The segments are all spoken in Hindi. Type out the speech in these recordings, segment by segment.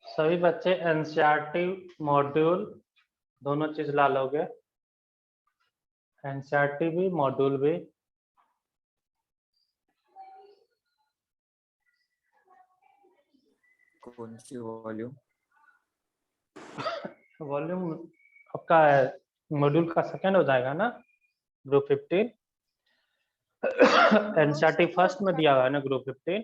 सभी बच्चे एनसीईआरटी मॉड्यूल दोनों चीज ला लोगे, एनसीईआरटी भी मॉड्यूल भी। कौन सी वॉल्यूम? वॉल्यूम आपका मॉड्यूल का सेकंड हो जाएगा ना, ग्रुप 15। एनसीईआरटी फर्स्ट में दिया हुआ है ना ग्रुप 15।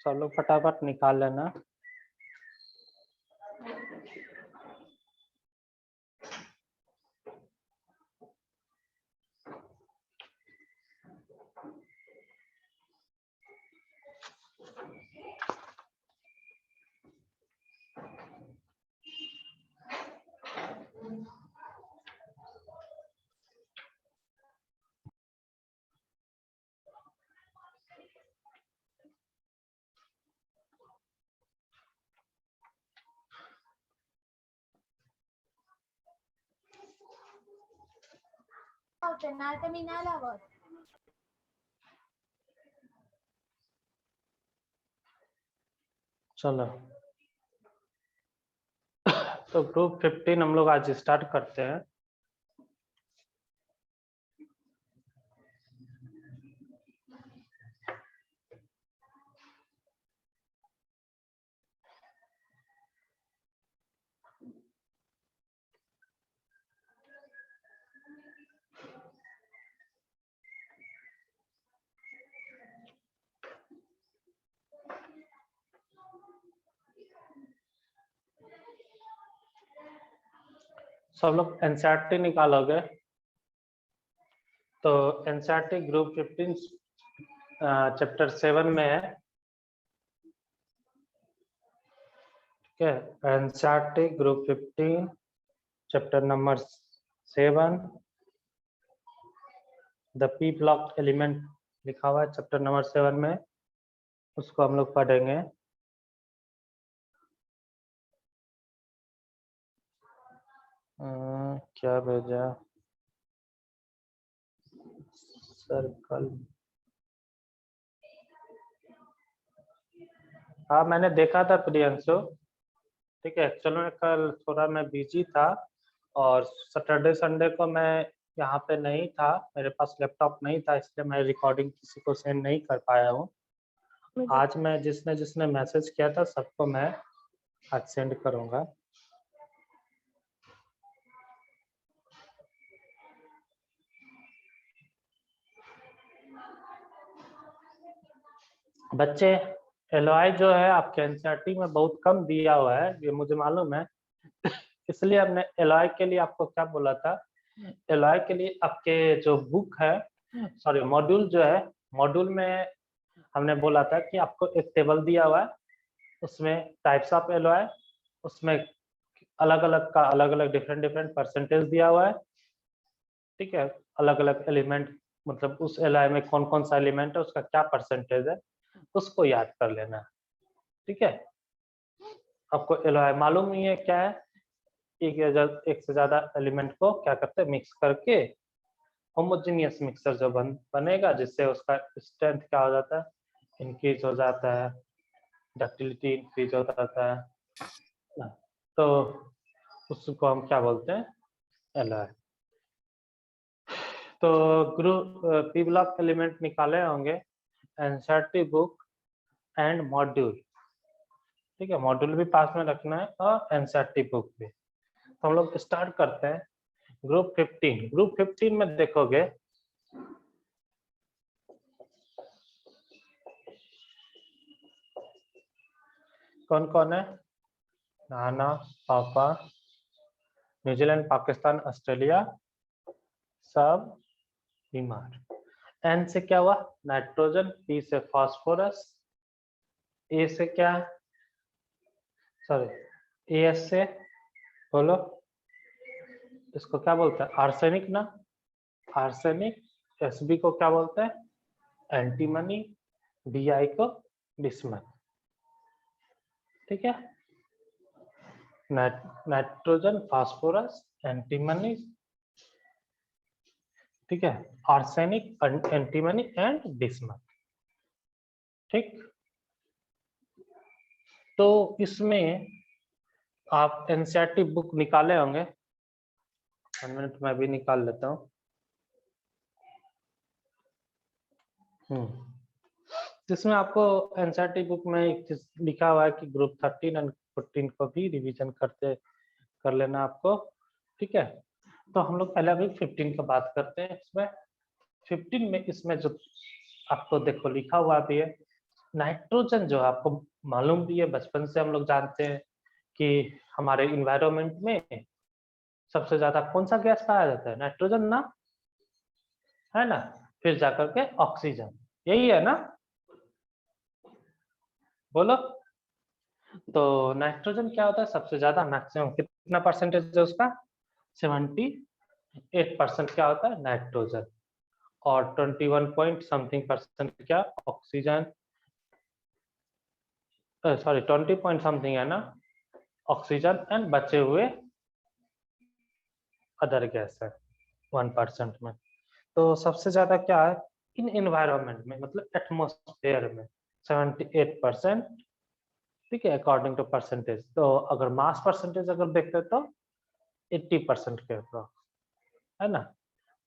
सब लोग फटाफट निकाल लेना। चलो तो ग्रुप 15 हम लोग आज स्टार्ट करते हैं। सब लोग एनसीईआरटी निकालोगे तो एनसीईआरटी ग्रुप 15 चैप्टर 7 में है। ठीक है, NCERT group 15 chapter number 7 the P block element लिखा हुआ है चैप्टर नंबर 7 में, उसको हम लोग पढ़ेंगे। क्या भेजा सर्कल। हाँ मैंने देखा था प्रियंशु। ठीक है, चलो कल थोड़ा मैं बिजी था और सैटरडे संडे को मैं यहाँ पे नहीं था, मेरे पास लैपटॉप नहीं था, इसलिए मैं रिकॉर्डिंग किसी को सेंड नहीं कर पाया हूँ। आज मैं जिसने जिसने मैसेज किया था सबको मैं आज सेंड करूँगा। बच्चे एलओआई जो है आपके एनसीईआरटी में बहुत कम दिया हुआ है, ये मुझे मालूम है। इसलिए हमने एलओआई के लिए आपको क्या बोला था, एलओआई के लिए आपके जो बुक है, सॉरी मॉड्यूल जो है, मॉड्यूल में हमने बोला था कि आपको एक टेबल दिया हुआ है, उसमें टाइप्स ऑफ एलओआई, उसमें अलग अलग का अलग अलग डिफरेंट परसेंटेज दिया हुआ है। ठीक है, अलग अलग एलिमेंट मतलब उस एलओआई में कौन कौन सा एलिमेंट है, उसका क्या परसेंटेज है, उसको याद कर लेना। ठीक है, आपको एलओआई मालूम नहीं है क्या है, एक से ज्यादा एलिमेंट को क्या करते हैं, मिक्स करके होमोजेनियस मिक्सर जो बनेगा, जिससे उसका स्ट्रेंथ क्या हो जाता है, इंक्रीज हो जाता है, डक्टिलिटी इंक्रीज हो जाता है, तो उसको हम क्या बोलते हैं, एलओआई। तो ग्रुप पी ब्लॉक एलिमेंट निकाले होंगे एनसीईआरटी बुक एंड मॉड्यूल। ठीक है, मॉड्यूल भी पास में रखना है और एनसीईआरटी बुक भी। तो हम लोग स्टार्ट करते हैं ग्रुप 15। ग्रुप 15 में देखोगे कौन कौन है, नाना, पापा, न्यूजीलैंड, पाकिस्तान, ऑस्ट्रेलिया, सब बीमार। एन से क्या हुआ, नाइट्रोजन, पी से फास्फोरस, ए से क्या है, सॉरी एस से बोलो, इसको क्या बोलते हैं, आर्सेनिक ना, आर्सेनिक। एसबी को क्या बोलते हैं, एंटीमनी, डीआई को बिस्मथ। ठीक है, नाइट्रोजन, फास्फोरस, एंटीमनी, ठीक है, आर्सेनिक, एंटीमनी एंड बिस्मथ। ठीक, तो इसमें आप एनसीईआरटी बुक निकाले होंगे, 1 मिनट मैं भी निकाल लेता हूँ। जिसमें आपको एनसीईआरटी बुक में एक चीज लिखा हुआ है कि ग्रुप 13 एंड 14 को भी रिवीजन कर लेना आपको। ठीक है, तो हम लोग पहले अभी 15 का बात करते हैं। इसमें 15 में इसमें जो आपको देखो लिखा हुआ भी है, नाइट्रोजन जो आपको मालूम भी है, बचपन से हम लोग जानते हैं कि हमारे इन्वायरमेंट में सबसे ज्यादा कौन सा गैस पाया जाता है, नाइट्रोजन ना, है ना, फिर जाकर के ऑक्सीजन, यही है ना, बोलो। तो नाइट्रोजन क्या होता है सबसे ज्यादा, मैक्सिमम कितना परसेंटेज है उसका, 78% क्या होता है नाइट्रोजन, और 21 पॉइंट समथिंग परसेंट क्या ऑक्सीजन, सॉरी 20 पॉइंट समथिंग है ना ऑक्सीजन, एंड बचे हुए अदर गैस है 1% में। तो सबसे ज्यादा क्या है इन एनवायरनमेंट में, मतलब एटमॉस्फेयर में 78%, ठीक है, अकॉर्डिंग टू परसेंटेज। तो अगर मास परसेंटेज अगर देखते तो 80% के अप्रॉक्स, है ना।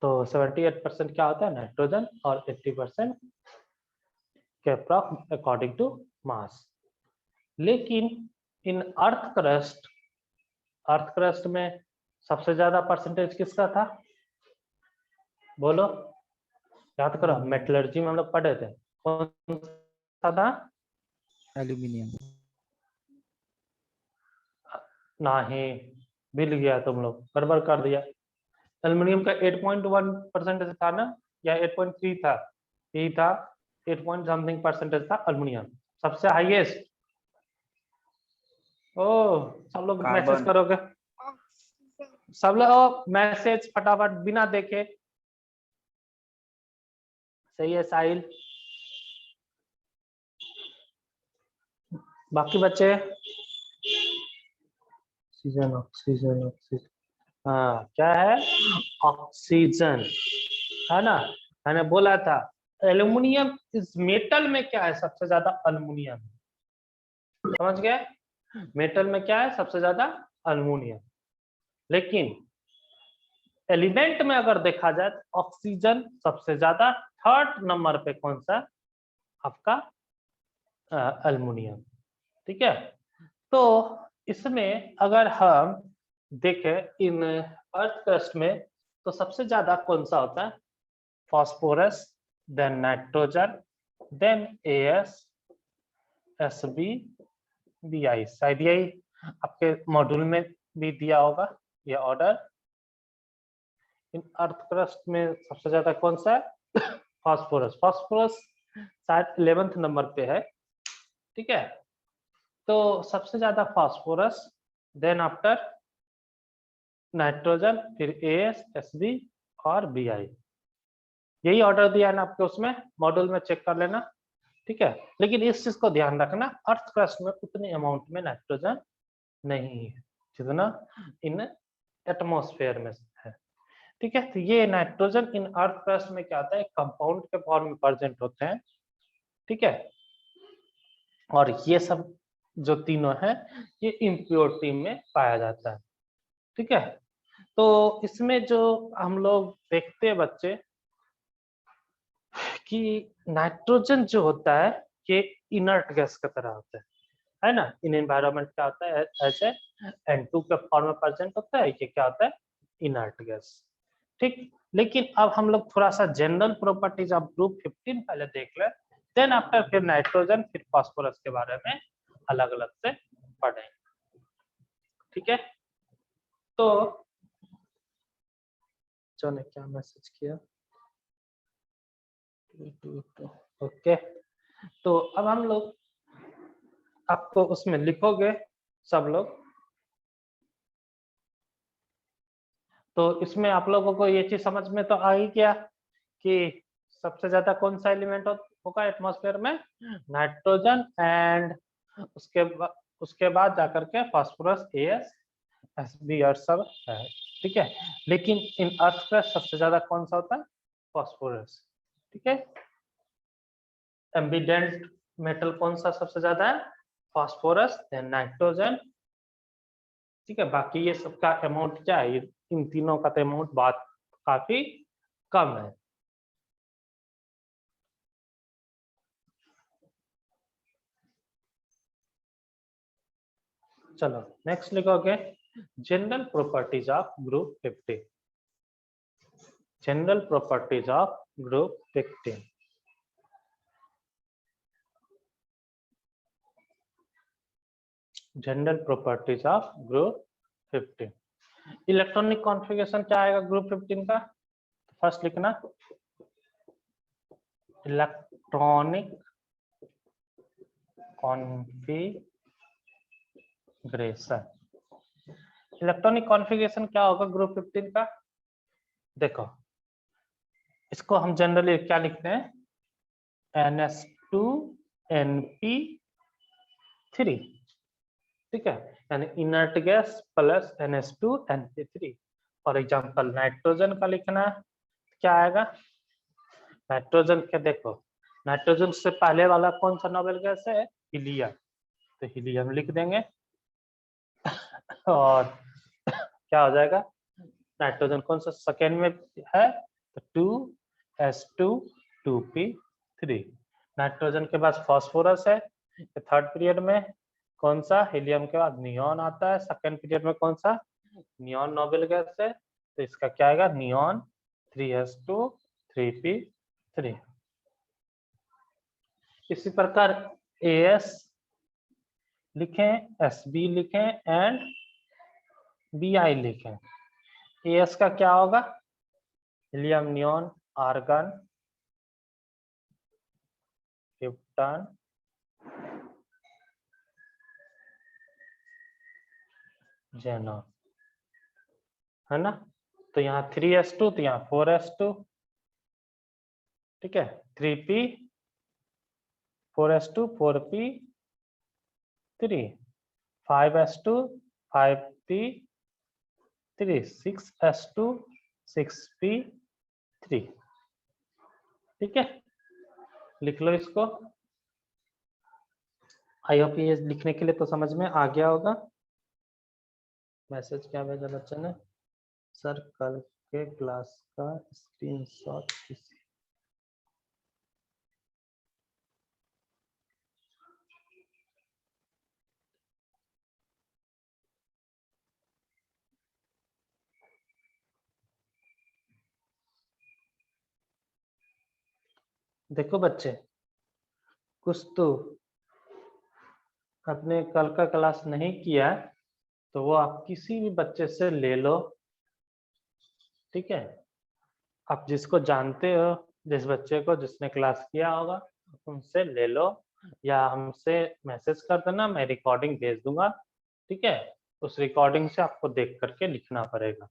तो 78% क्या होता है नाइट्रोजन और 80% के अप्रॉक्स अकॉर्डिंग टू मास। लेकिन इन अर्थ क्रस्ट में सबसे ज्यादा परसेंटेज किसका था, बोलो, याद करो, मेटलर्जी में हम लोग पढ़े थे, कौन सा था? एल्यूमिनियम। नहीं, भूल गया, तुम लोग गड़बड़ कर दिया। एल्युमिनियम का 8.1% था ना, या 8.3 था, यही था, 8 पॉइंट समथिंग परसेंटेज था एल्युमिनियम सबसे हाईएस्ट। ओ सब लोग मैसेज करोगे, सब लोग मैसेज फटाफट बिना देखे। सही है साहिल, बाकी बच्चे ऑक्सीजन ऑक्सीजन ऑक्सीजन, हाँ क्या है ऑक्सीजन, है ना। मैंने बोला था एल्युमिनियम इस मेटल में क्या है सबसे ज्यादा, एल्युमिनियम, समझ गए, मेटल में क्या है सबसे ज्यादा एल्युमिनियम। लेकिन एलिमेंट में अगर देखा जाए तो ऑक्सीजन सबसे ज्यादा, थर्ड नंबर पे कौन सा आपका एल्युमिनियम, ठीक है। तो इसमें अगर हम देखें इन अर्थ क्रस्ट में तो सबसे ज्यादा कौन सा होता है, phosphorus, then nitrogen, then S, SB, BI. शायद यही आपके मॉड्यूल में भी दिया होगा ये ऑर्डर। इन अर्थ क्रस्ट में सबसे ज्यादा कौन सा है फास्फोरस, फास्फोरस शायद 11th नंबर पे है, ठीक है। तो सबसे ज्यादा फास्फोरस, देन आफ्टर नाइट्रोजन, फिर एस, एसबी और बीआई। यही ऑर्डर दिया है ना आपके उसमें मॉड्यूल में, चेक कर लेना, ठीक है। लेकिन इस चीज को ध्यान रखना अर्थ क्रस्ट में उतनी अमाउंट में नाइट्रोजन नहीं है जितना इन एटमॉस्फेयर में है, ठीक है। तो ये नाइट्रोजन इन अर्थ क्रस्ट में क्या आता है, कंपाउंड के फॉर्म में प्रेजेंट होते हैं, ठीक है। और ये सब जो तीनों है ये इम्प्योरिटी में पाया जाता है, ठीक है। तो इसमें जो हम लोग देखते हैं बच्चे कि नाइट्रोजन जो होता है ये इनर्ट गैस की तरह होता है ना। इन एनवायरनमेंट क्या होता है ऐसे N2 के फॉर्म में प्रेजेंट होता है, ये क्या होता है इनर्ट गैस, ठीक। लेकिन अब हम लोग थोड़ा सा जनरल प्रॉपर्टीज ऑफ ग्रुप 15 पहले देख लें, देन आफ्टर फिर नाइट्रोजन फिर फास्फोरस के बारे में अलग अलग से पढ़ेंगे, ठीक है। तो जो ने क्या मैसेज किया, ओके। तो अब हम लोग आपको उसमें लिखोगे सब लोग, तो इसमें आप लोगों को ये चीज समझ में तो आ ही गया कि सबसे ज्यादा कौन सा एलिमेंट होगा एटमॉस्फेयर में, नाइट्रोजन, एंड उसके बाद जाकर के फास्फोरस, एस, एसबी और सब है, ठीक है। लेकिन इन अर्थ का सबसे ज्यादा कौन सा होता है फास्फोरस, ठीक है। एम्बिडेंट मेटल कौन सा सबसे ज्यादा है, फास्फोरस, देन नाइट्रोजन, ठीक है। बाकी ये सबका अमाउंट क्या है, इन तीनों का अमाउंट बात काफी कम है। चलो नेक्स्ट लिखोगे general properties of group 15, general properties of group 15। General properties of group 15। Electronic configuration क्या आएगा ग्रुप 15 का, फर्स्ट लिखना इलेक्ट्रॉनिक कॉन्फ़िगरेशन। इलेक्ट्रॉनिक कॉन्फ़िगरेशन क्या होगा ग्रुप 15 का, देखो इसको हम जनरली क्या लिखते हैं NS2NP3, ठीक है, यानी inert gas plus NH2NP3। For example nitrogen का लिखना क्या आएगा? नाइट्रोजन के देखो, नाइट्रोजन से पहले वाला कौन सा नोबेल गैस है? हीलियम। तो हीलियम लिख देंगे और क्या हो जाएगा? नाइट्रोजन कौन सा सेकेंड में है? तो 2s2 2p3। नाइट्रोजन के बाद फास्फोरस है थर्ड पीरियड में। कौन सा? हीलियम के बाद नियॉन आता है सेकेंड पीरियड में। कौन सा? नियॉन नोबेल गैस है, तो इसका क्या आएगा? Neon 3s2 3p3। इसी प्रकार AS लिखें, SB लिखें एंड BI लिखें। AS का क्या होगा? Helium neon argon krypton xenon, है ना? तो यहाँ 3s2 तो यहाँ 4s2, ठीक है। 3p 4s2 4p3 5s2 5p3 6s2 6p3, ठीक है। लिख लो इसको। आई होप ये लिखने के लिए तो समझ में आ गया होगा। मैसेज क्या भेजा बच्चे ने? सर कल के क्लास का स्क्रीनशॉट किसी। देखो बच्चे, कुछ तो आपने कल का क्लास नहीं किया तो वो आप किसी भी बच्चे से ले लो, ठीक है। आप जिसको जानते हो, जिस बच्चे को जिसने क्लास किया होगा उनसे ले लो, या हमसे मैसेज कर देना, मैं रिकॉर्डिंग भेज दूंगा, ठीक है। उस रिकॉर्डिंग से आपको देख करके लिखना पड़ेगा।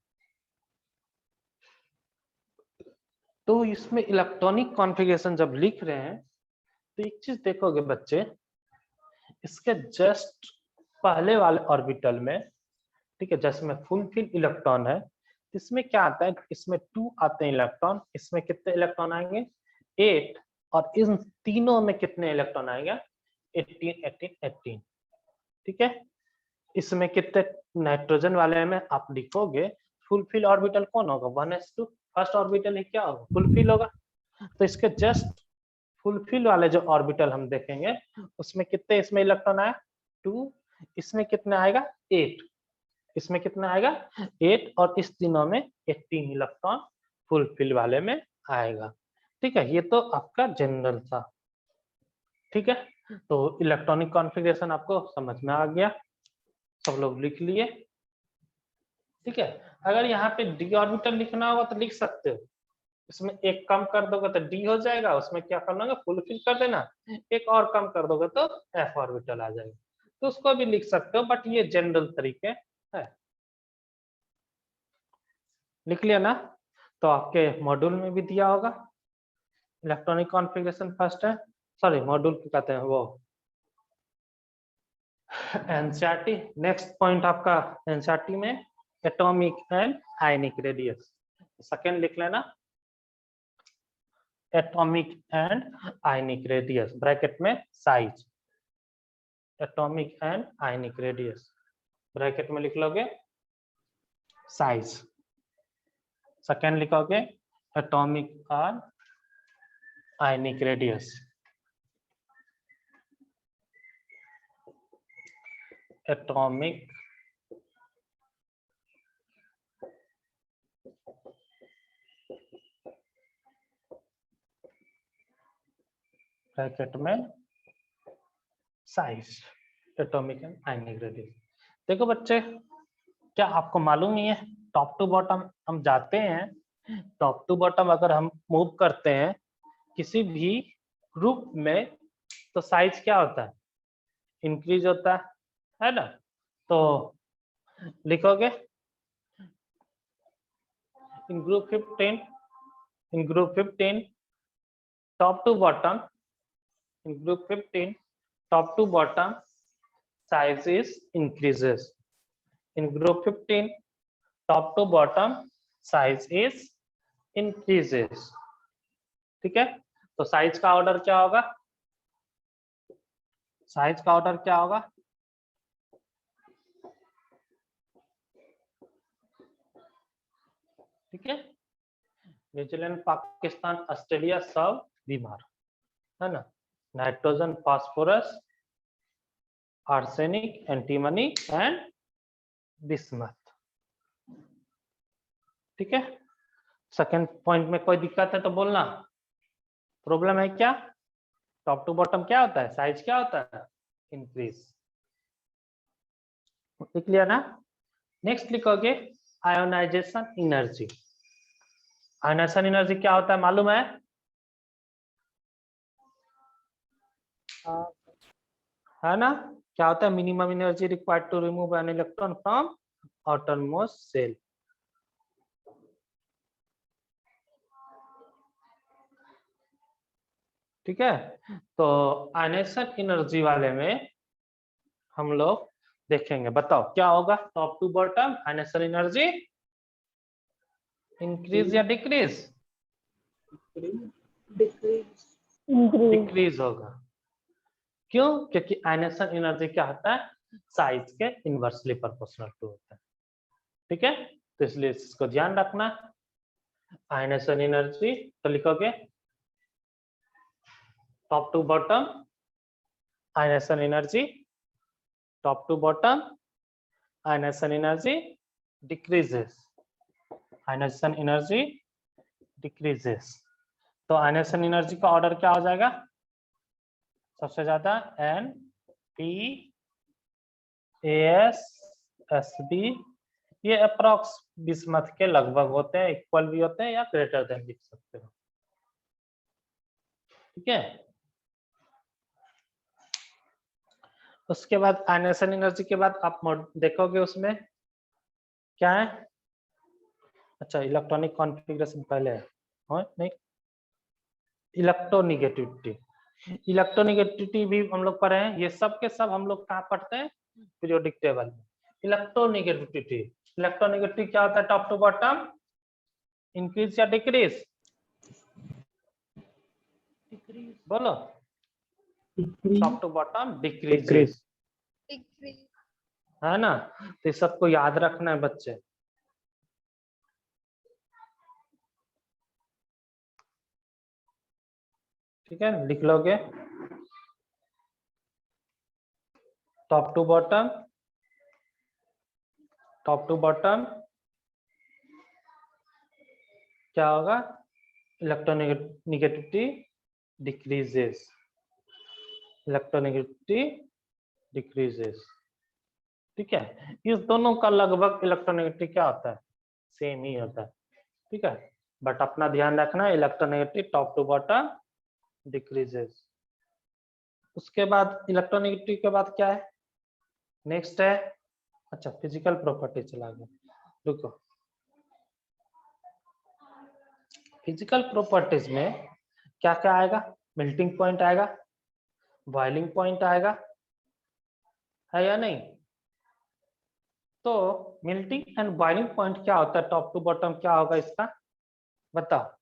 तो इसमें इलेक्ट्रॉनिक कॉन्फ़िगरेशन जब लिख रहे हैं तो एक चीज देखोगे बच्चे, इसके जस्ट पहले वाले ऑर्बिटल में, ठीक है, जिसमें फुल फिल इलेक्ट्रॉन है, इसमें क्या आता है? इसमें 2 आते हैं इलेक्ट्रॉन। इसमें कितने इलेक्ट्रॉन आएंगे? 8। और इन तीनों में कितने इलेक्ट्रॉन आएंगे? 18 18 18, ठीक है। इसमें कितने? नाइट्रोजन वाले में आप लिखोगे फुलफिल ऑर्बिटल कौन होगा? 1s2 फर्स्ट ऑर्बिटल ही क्या होगा? फुलफिल होगा। तो इसके जस्ट फुलफिल वाले जो ऑर्बिटल हम देखेंगे उसमें कितने इसमें इलेक्ट्रॉन आया? 2। इसमें कितना आएगा? 8। इसमें कितना आएगा? 8। और इस तीनों में 18 इलेक्ट्रॉन फुलफिल वाले में आएगा, ठीक है। ये तो आपका जनरल था, ठीक है। तो इलेक्ट्रॉनिक कॉन्फ़िगरेशन आपको समझ में आ गया, सब लोग लिख लिए, ठीक है। अगर यहाँ पे डी ऑर्बिटल लिखना होगा तो लिख सकते हो। इसमें एक कम कर दोगे तो डी हो जाएगा, उसमें क्या करना होगा? फुलफिल कर देना। एक और कम कर दोगे तो एफ ऑर्बिटल आ जाएगा, तो उसको भी लिख सकते हो, बट ये जनरल तरीके है। लिख लिया ना? तो आपके मॉड्यूल में भी दिया होगा इलेक्ट्रॉनिक कॉन्फ़िगरेशन फर्स्ट है, सॉरी मॉड्यूल क्या कहते हैं वो, एनसीईआरटी। नेक्स्ट पॉइंट आपका एनसीईआरटी में atomic and ionic radius. Second लिख लेना, atomic and ionic radius bracket में size. Atomic and ionic radius bracket में लिख लोगे साइज। सेकेंड लिखोगे एटॉमिक और आयनिक रेडियस। एटॉमिक ब्रैकेट में size, atomic and ionic radius. देखो बच्चे, क्या आपको मालूम ही है टॉप टू बॉटम हम जाते हैं, टॉप टू बॉटम अगर हम मूव करते हैं किसी भी ग्रुप में तो साइज क्या होता है? इंक्रीज होता है ना? तो लिखोगे in group 15 top to bottom, in group 15 top to bottom size is increases. In group 15 top to bottom size is increases. ठीक है, तो साइज का ऑर्डर क्या होगा? साइज का ऑर्डर क्या होगा? ठीक है, न्यूजीलैंड, पाकिस्तान, ऑस्ट्रेलिया सब बीमार है ना। Nitrogen, phosphorus, arsenic, antimony and bismuth. ठीक है, सेकंड पॉइंट में कोई दिक्कत है तो बोलना। प्रॉब्लम है क्या? टॉप टू बॉटम क्या होता है? साइज क्या होता है? इंक्रीज। लिख लिया ना। नेक्स्ट लिखोगे आयोनाइजेशन एनर्जी। आयोनाइजेशन एनर्जी क्या होता है मालूम है? है ना, क्या होता है? Minimum energy required to remove an electron from outermost shell. ठीक है, तो आयोनाइजेशन एनर्जी वाले में हम लोग देखेंगे। बताओ क्या होगा top to bottom ionization energy? Increase या डिक्रीज? डिक्रीज होगा। क्यों? क्योंकि आयोनाइजेशन एनर्जी क्या होता है? साइज के इनवर्सली प्रोपोर्शनल टू होता है। ठीक है, तो इसलिए इसको ध्यान रखना। आयोनाइजेशन एनर्जी तो लिखोगे top to bottom ionization energy, top to bottom ionization energy decreases, ionization energy decreases. तो आयोनाइजेशन एनर्जी का ऑर्डर क्या हो जाएगा? सबसे ज्यादा N P S S B, ये अप्रॉक्स बिस्मथ के लगभग होते हैं, इक्वल भी होते हैं या ग्रेटर देन लिख सकते हो। ठीक है, उसके बाद आयोनाइजेशन एनर्जी के बाद आप देखोगे उसमें क्या है? अच्छा, इलेक्ट्रॉनिक कॉन्फ़िगरेशन पहले है नहीं, इलेक्ट्रोनेगेटिविटी। इलेक्ट्रोनेगेटिविटी भी हम लोग पढ़े हैं। ये सब के सब हम लोग कहाँ पढ़ते हैं? पीरियोडिक टेबल में। इलेक्ट्रोनेगेटिविटी, इलेक्ट्रोनेगेटिविटी क्या होता है टॉप टू बॉटम? इंक्रीज या डिक्रीज? बोलो, टॉप टू बॉटम डिक्रीज है ना। तो इस सबको याद रखना है बच्चे। ठीक है, लिख लोगे top to bottom, top to bottom क्या होगा? Electronegativity decreases, electronegativity decreases. ठीक है, इस दोनों का लगभग इलेक्ट्रोनेगेटिविटी क्या होता है? सेम ही होता है। ठीक है, बट अपना ध्यान रखना electronegativity top to bottom decreases. उसके बाद इलेक्ट्रोनेगेटिविटी के बाद क्या है? नेक्स्ट है, अच्छा फिजिकल प्रॉपर्टी चला गया, रुको। फिजिकल प्रॉपर्टीज में क्या क्या आएगा? मेल्टिंग पॉइंट आएगा, बॉइलिंग पॉइंट आएगा, है या नहीं? तो मेल्टिंग एंड बॉइलिंग पॉइंट क्या होता है? टॉप टू बॉटम क्या होगा इसका? बताओ,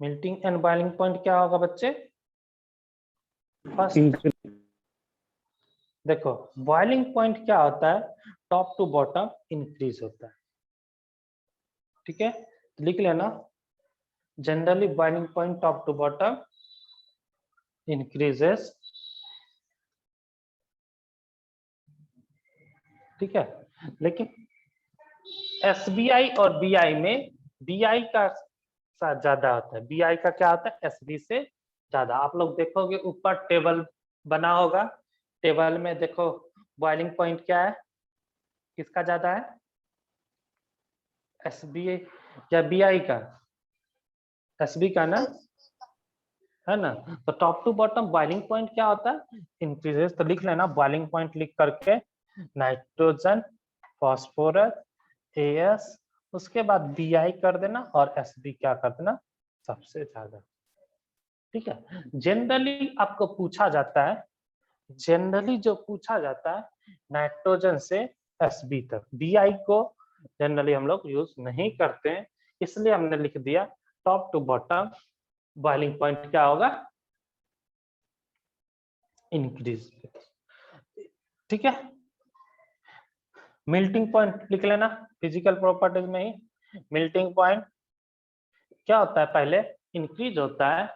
मेल्टिंग एंड बॉइलिंग पॉइंट क्या होगा बच्चे? फर्स्ट देखो, बॉइलिंग पॉइंट क्या होता है? टॉप टू बॉटम इंक्रीज होता है। ठीक है, लिख लेना generally boiling point top to bottom increases. ठीक है, लेकिन एसबीआई और बीआई में बीआई का साथ ज्यादा होता है, बीआई का क्या होता है? एसबी से ज्यादा। आप लोग देखोगे ऊपर टेबल बना होगा, टेबल में देखो बॉइलिंग पॉइंट क्या है, किसका ज्यादा है? एसबीआई या बीआई का? एसबी का ना, है ना। तो top to bottom boiling point क्या होता है? इंक्रीजेस। तो लिख लेना बॉइलिंग पॉइंट लिख करके नाइट्रोजन, फास्फोरस, एएस, उसके बाद बीआई कर देना और एसबी क्या कर देना? सबसे ज्यादा। ठीक है, जनरली आपको पूछा जाता है, जनरली जो पूछा जाता है नाइट्रोजन से एसबी तक, बीआई को जनरली हम लोग यूज नहीं करते हैं, इसलिए हमने लिख दिया top to bottom boiling point क्या होगा, इंक्रीज। ठीक है, मेल्टिंग पॉइंट लिख लेना, फिजिकल प्रॉपर्टीज में ही मेल्टिंग पॉइंट क्या होता है, पहले इंक्रीज होता है,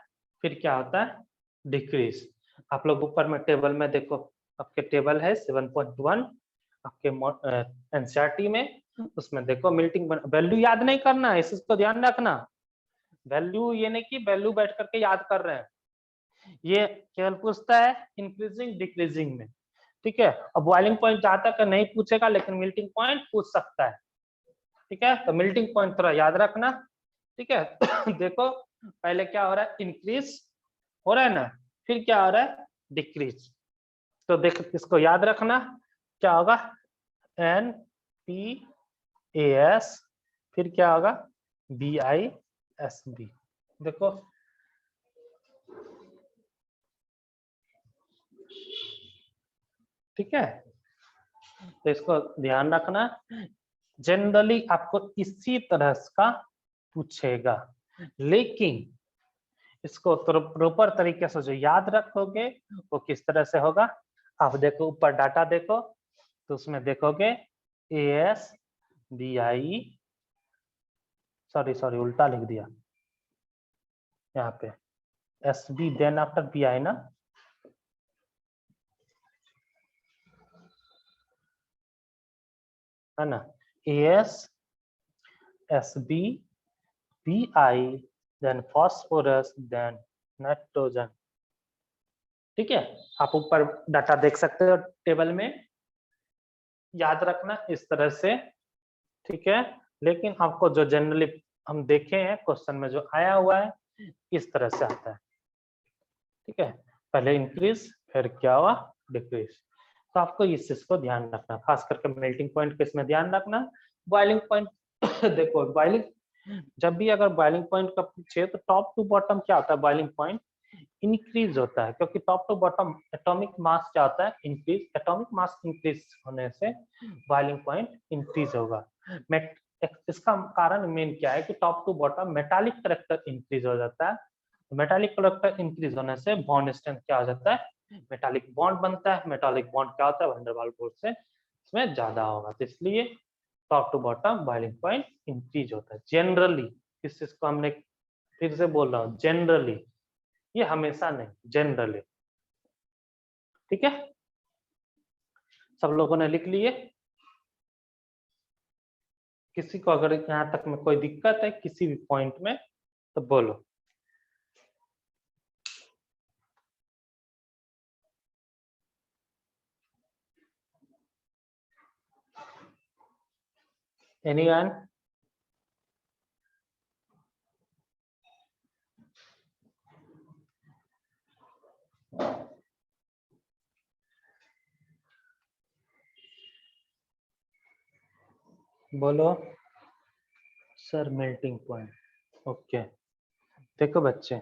फिर क्या होता है, डिक्रीज। आप लोग ऊपर में टेबल में देखो, आपके टेबल है 7.1 आपके एनसीईआरटी में, उसमें देखो मेल्टिंग वैल्यू याद नहीं करना है, इसको ध्यान रखना। वैल्यू ये नहीं कि वैल्यू बैठ करके याद कर रहे हैं, ये केवल पूछता है इंक्रीजिंग डिक्रीजिंग में। ठीक है, अब बॉइलिंग पॉइंट जहां तक नहीं पूछेगा, लेकिन मेल्टिंग पॉइंट पूछ सकता है। ठीक है, तो मेल्टिंग पॉइंट थोड़ा याद रखना। ठीक है देखो पहले क्या हो रहा है, इंक्रीज हो रहा है ना, फिर क्या हो रहा है, डिक्रीज। तो देख इसको याद रखना, क्या होगा, एन पी ए एस, फिर क्या होगा, बी आई एस बी। देखो ठीक है, तो इसको ध्यान रखना, जनरली आपको इसी तरह का पूछेगा, लेकिन इसको प्रॉपर तरीके से जो याद रखोगे वो किस तरह से होगा। आप देखो ऊपर डाटा देखो, तो उसमें देखोगे A S B I, sorry उल्टा लिख दिया यहाँ पे, S B then after B I ना, है ना, A S S B B I then phosphorus then nitrogen. ठीक है, आप ऊपर डाटा देख सकते हो टेबल में, याद रखना इस तरह से। ठीक है, लेकिन आपको जो जनरली हम देखे हैं क्वेश्चन में जो आया हुआ है, इस तरह से आता है। ठीक है, पहले इंक्रीज फिर क्या हुआ, डिक्रीज। तो आपको इस चीज को ध्यान रखना, खास करके मेल्टिंग पॉइंट को इसमें ध्यान रखना। बॉइलिंग पॉइंट देखो बॉइलिंग, जब भी अगर बॉइलिंग पॉइंट का पूछे तो टॉप टू बॉटम क्या होता है, बॉइलिंग पॉइंट इंक्रीज होता है, क्योंकि top to bottom atomic mass क्या होता है, इंक्रीज। एटॉमिक मास इंक्रीज होने से बॉइलिंग पॉइंट इंक्रीज होगा। इसका कारण मेन क्या है कि top to bottom metallic character increase हो जाता है। मेटालिक करेक्टर इंक्रीज होने से बॉन्ड स्ट्रेंथ क्या हो जाता है, मेटालिक बॉन्ड बनता है। मेटालिक बॉन्ड क्या होता है, वैन डेर वाल्स फोर्स से इसमें ज्यादा होगा, तो इसलिए top to bottom boiling point increase होता है जनरली। इस चीज को हमने फिर से बोल रहा हूँ, जनरली, ये हमेशा नहीं, जनरली। ठीक है, सब लोगों ने लिख लिए। किसी को अगर यहाँ तक में कोई दिक्कत है किसी भी पॉइंट में तो बोलो। एनीवन? बोलो सर, मेल्टिंग पॉइंट। ओके, देखो बच्चे,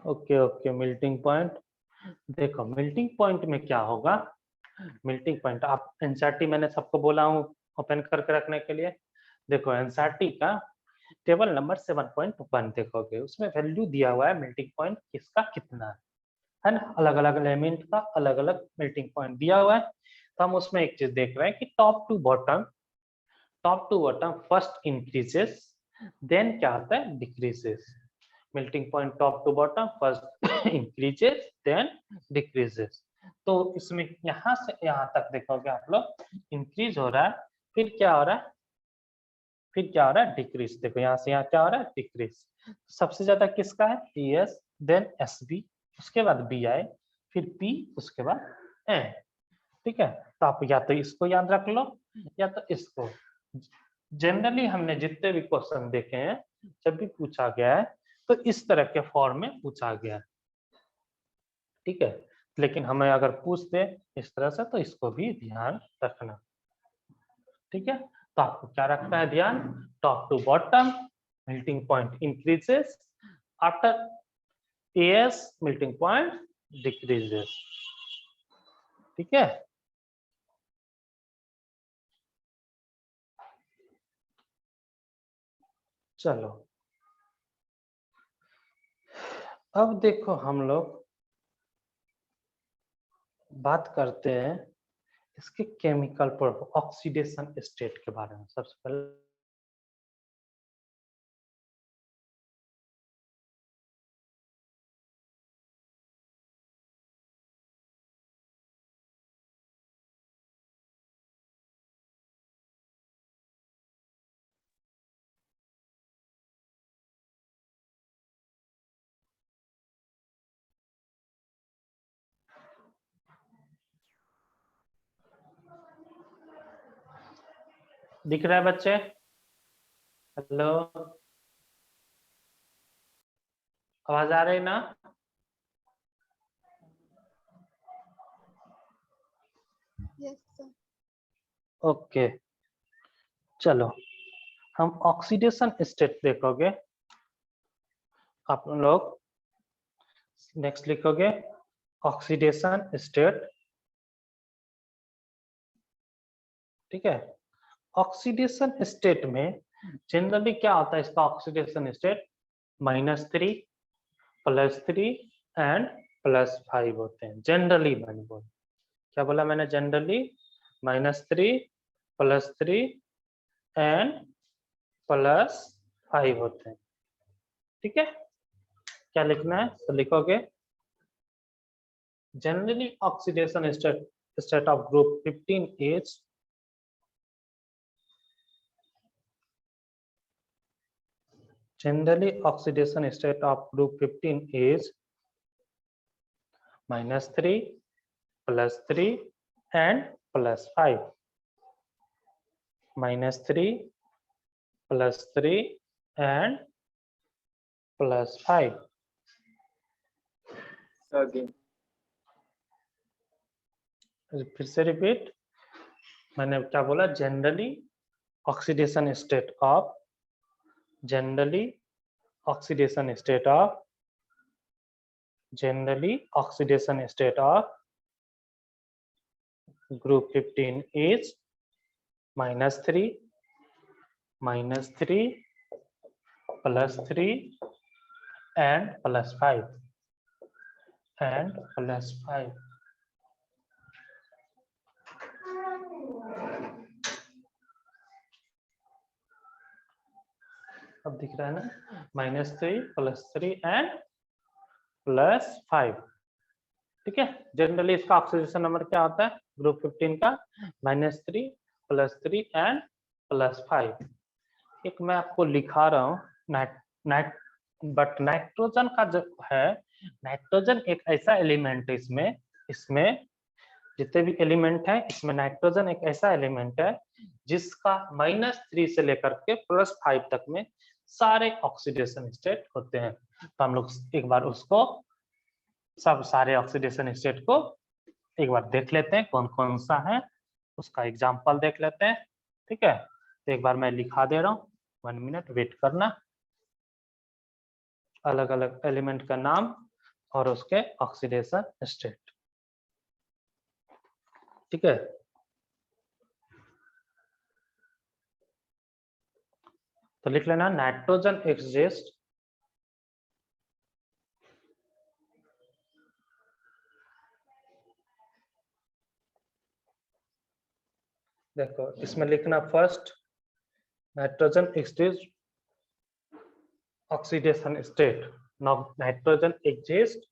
ओके मेल्टिंग पॉइंट। देखो मेल्टिंग पॉइंट में क्या होगा, मेल्टिंग पॉइंट आप एनसीईआरटी मैंने सबको बोला हूँ ओपन करके रखने के लिए। देखो एनसीईआरटी का टेबल नंबर 7.1 देखोगे, उसमें वैल्यू दिया हुआ है मेल्टिंग पॉइंट किसका कितना है ना, अलग अलग एलिमेंट का अलग अलग मेल्टिंग पॉइंट दिया हुआ है। तो हम उसमें एक चीज देख रहे हैं कि top to bottom first increases then क्या होता है, decreases. Melting point top to bottom first increases then decreases. तो इसमें यहां से यहां तक देखोगे आप लोग, इंक्रीज हो रहा है, फिर क्या हो रहा है, फिर क्या हो रहा है, डिक्रीज। देखो यहाँ से यहाँ क्या हो रहा है, डिक्रीज। सबसे ज्यादा किसका है, एस देन एस बी, उसके बाद बी आई, फिर पी, उसके बाद एन। ठीक है, तो आप या तो इसको याद रख लो या तो इसको। जनरली हमने जितने भी क्वेश्चन देखे हैं, जब भी पूछा गया है तो इस तरह के फॉर्म में पूछा गया है। ठीक है, लेकिन हमें अगर पूछ दे इस तरह से तो इसको भी ध्यान रखना। ठीक है, तो आपको क्या रखना है ध्यान, top to bottom melting point increases, after S melting point decreases. ठीक है। चलो अब देखो हम लोग बात करते हैं इसके केमिकल पर ऑक्सीडेशन स्टेट के बारे में। सबसे पहले दिख रहा है बच्चे? हेलो, आवाज आ रही ना? Yes sir. ओके, चलो हम ऑक्सीडेशन स्टेट देखोगे। आप लोग नेक्स्ट लिखोगे ऑक्सीडेशन स्टेट। ठीक है, ऑक्सीडेशन स्टेट में जनरली क्या होता है इसका ऑक्सीडेशन स्टेट? -3, +3 एंड +5 होते हैं जनरली। मैंने बोला, क्या बोला मैंने? जनरली -3, +3 एंड +5 होते हैं। ठीक है, क्या लिखना है? तो लिखोगे generally oxidation state of group 15 is generally oxidation state of group 15 is -3, +3 and +5. -3, +3 and +5. फिर से रिपीट, मैंने क्या बोला? Generally oxidation state of generally oxidation state of group 15 is -3, -3, +3 and +5 and +5. अब दिख रहा है ना? -3, +3 एंड +5। ठीक है, जनरली इसका ऑक्सीडेशन नंबर क्या होता है ग्रुप 15 का? -3, +3 एंड +5। एक मैं आपको लिखा रहा हूँ बट नाइट्रोजन का जो है, नाइट्रोजन एक ऐसा एलिमेंट है, इसमें जितने भी एलिमेंट है इसमें नाइट्रोजन एक ऐसा एलिमेंट है जिसका -3 से लेकर के +5 तक में सारे ऑक्सीडेशन स्टेट होते हैं। तो हम लोग एक बार उसको सब सारे ऑक्सीडेशन स्टेट को एक बार देख लेते हैं कौन कौन सा है, उसका एग्जांपल देख लेते हैं। ठीक है, तो एक बार मैं लिखा दे रहा हूँ, 1 मिनट वेट करना। अलग अलग एलिमेंट का नाम और उसके ऑक्सीडेशन स्टेट। ठीक है, तो लिख लेना नाइट्रोजन एक्सिस्ट देखो इसमें लिखना first nitrogen exist oxidation state. Nitrogen exist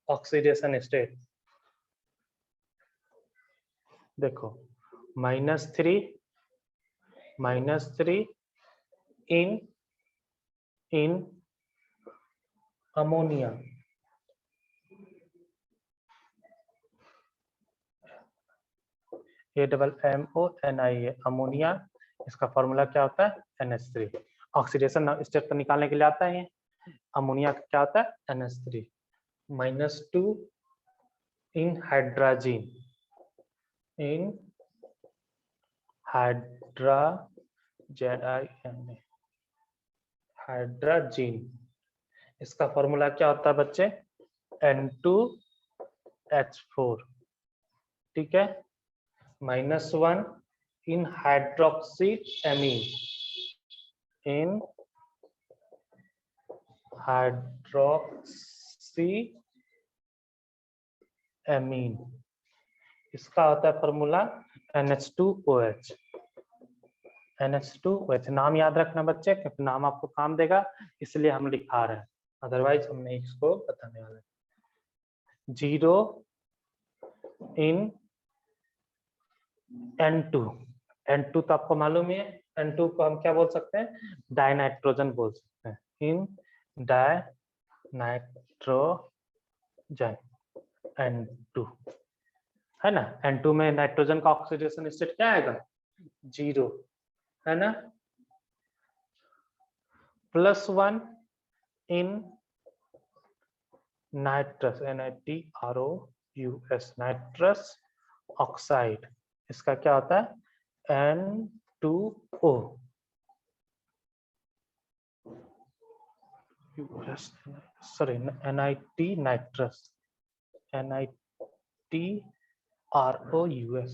oxidation state. देखो -3 इन अमोनिया। AMMONIA अमोनिया, इसका फॉर्मूला क्या होता है? NH3। ऑक्सीडेशन स्टेट पर निकालने के लिए आता है। अमोनिया का क्या होता है? NH3। -2 इन हाइड्रोजन, हाइड्रोजन, इसका फॉर्मूला क्या होता है बच्चे? N2H4। ठीक है, -1 इन हाइड्रोक्सी एमीन, इन हाइड्रोक्सी एमीन, इसका होता है फॉर्मूला NH2OH। NH2OH नाम याद रखना बच्चे, क्योंकि नाम आपको काम देगा, इसलिए हम लिखा रहे हैं, अदरवाइज हम नहीं इसको बताने वाले। 0 इन N2 तो आपको मालूम है, N2 को हम क्या बोल सकते हैं, डाइनाइट्रोजन बोल सकते हैं, इन डाइनाइट्रोजन N2, है ना। N2 में नाइट्रोजन का ऑक्सीडेशन स्टेट क्या आएगा, 0, है ना। +1 इन नाइट्रस, NiTROUS, नाइट्रस ऑक्साइड, इसका क्या होता है, N2O, sorry NiT nitrous, NiTROUS,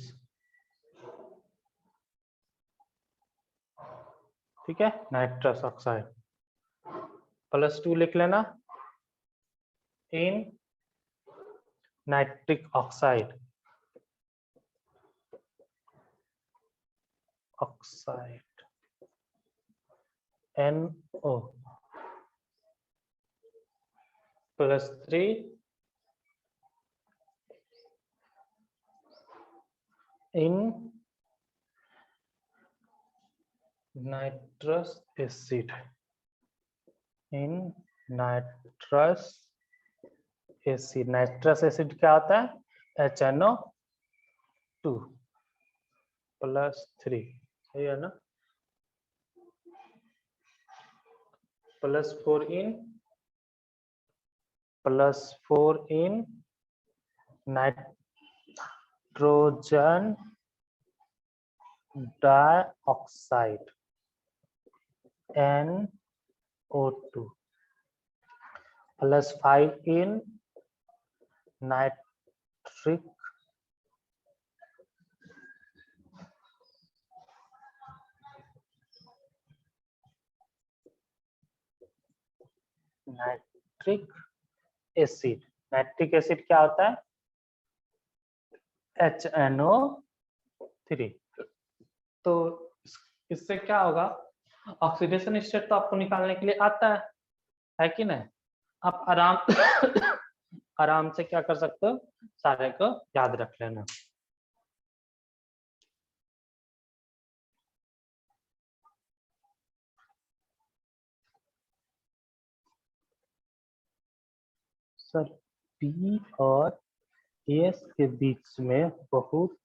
ठीक है, नाइट्रस ऑक्साइड। +2 लिख लेना, इन नाइट्रिक ऑक्साइड, NO, +3 इन नाइट्रस एसिड, इन नाइट्रस एसिड, नाइट्रस एसिड क्या होता है, HNO2 +3, सही है ना। +4 in nitrogen dioxide, NO2, +5 in nitric acid, nitric acid क्या होता है, HNO3। तो इससे क्या होगा, ऑक्सीडेशन स्टेट तो आपको निकालने के लिए आता है कि नहीं, आप आराम से क्या कर सकते हो, सारे को याद रख लेना। सर P और S के बीच में बहुत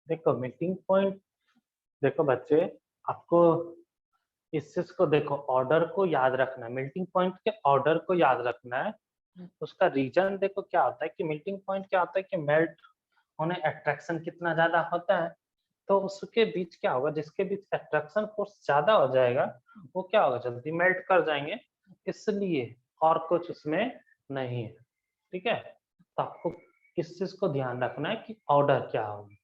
देखो मेल्टिंग पॉइंट, देखो बच्चे आपको इस चीज को देखो, ऑर्डर को याद रखना है, मेल्टिंग पॉइंट के ऑर्डर को याद रखना है। उसका रीजन देखो क्या होता है कि मेल्टिंग पॉइंट क्या होता है कि मेल्ट होने अट्रैक्शन कितना ज्यादा होता है, तो उसके बीच क्या होगा, जिसके बीच अट्रैक्शन फोर्स ज्यादा हो जाएगा वो क्या होगा, जल्दी मेल्ट कर जाएंगे, इसलिए और कुछ उसमें नहीं है, ठीक है। तो आपको इस चीज को ध्यान रखना है कि ऑर्डर क्या होगा,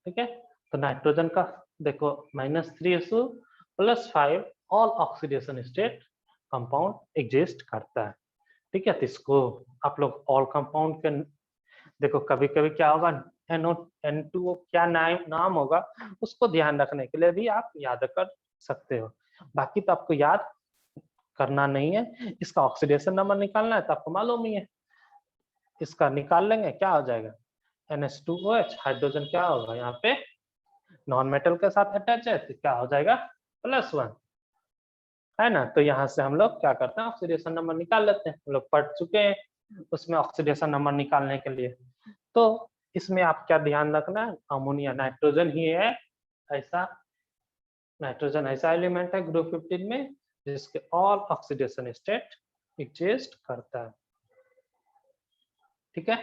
ठीक है। तो नाइट्रोजन का देखो -3SO +5 all oxidation state compound exist करता है, ठीक है। तो इसको आप लोग ऑल कंपाउंड के देखो, कभी कभी क्या होगा, N2O क्या नाम होगा, उसको ध्यान रखने के लिए भी आप याद कर सकते हो, बाकी तो आपको याद करना नहीं है। इसका ऑक्सीडेशन नंबर निकालना है तो आपको मालूम ही है, इसका निकाल लेंगे, क्या हो जाएगा, NH2OH, हाइड्रोजन क्या होगा यहाँ पे नॉन मेटल के साथ अटैच है, तो क्या हो जाएगा +1, है ना। तो यहाँ से हम लोग क्या करते हैं, ऑक्सीडेशन नंबर निकाल लेते हैं, हम लोग पढ़ चुके हैं उसमें ऑक्सीडेशन नंबर निकालने के लिए। तो इसमें आप क्या ध्यान रखना है, अमोनिया नाइट्रोजन ही है ऐसा, नाइट्रोजन ऐसा एलिमेंट है ग्रुप 15 में जिसके ऑल ऑक्सीडेशन स्टेट एग्जिस्ट करता है, ठीक है।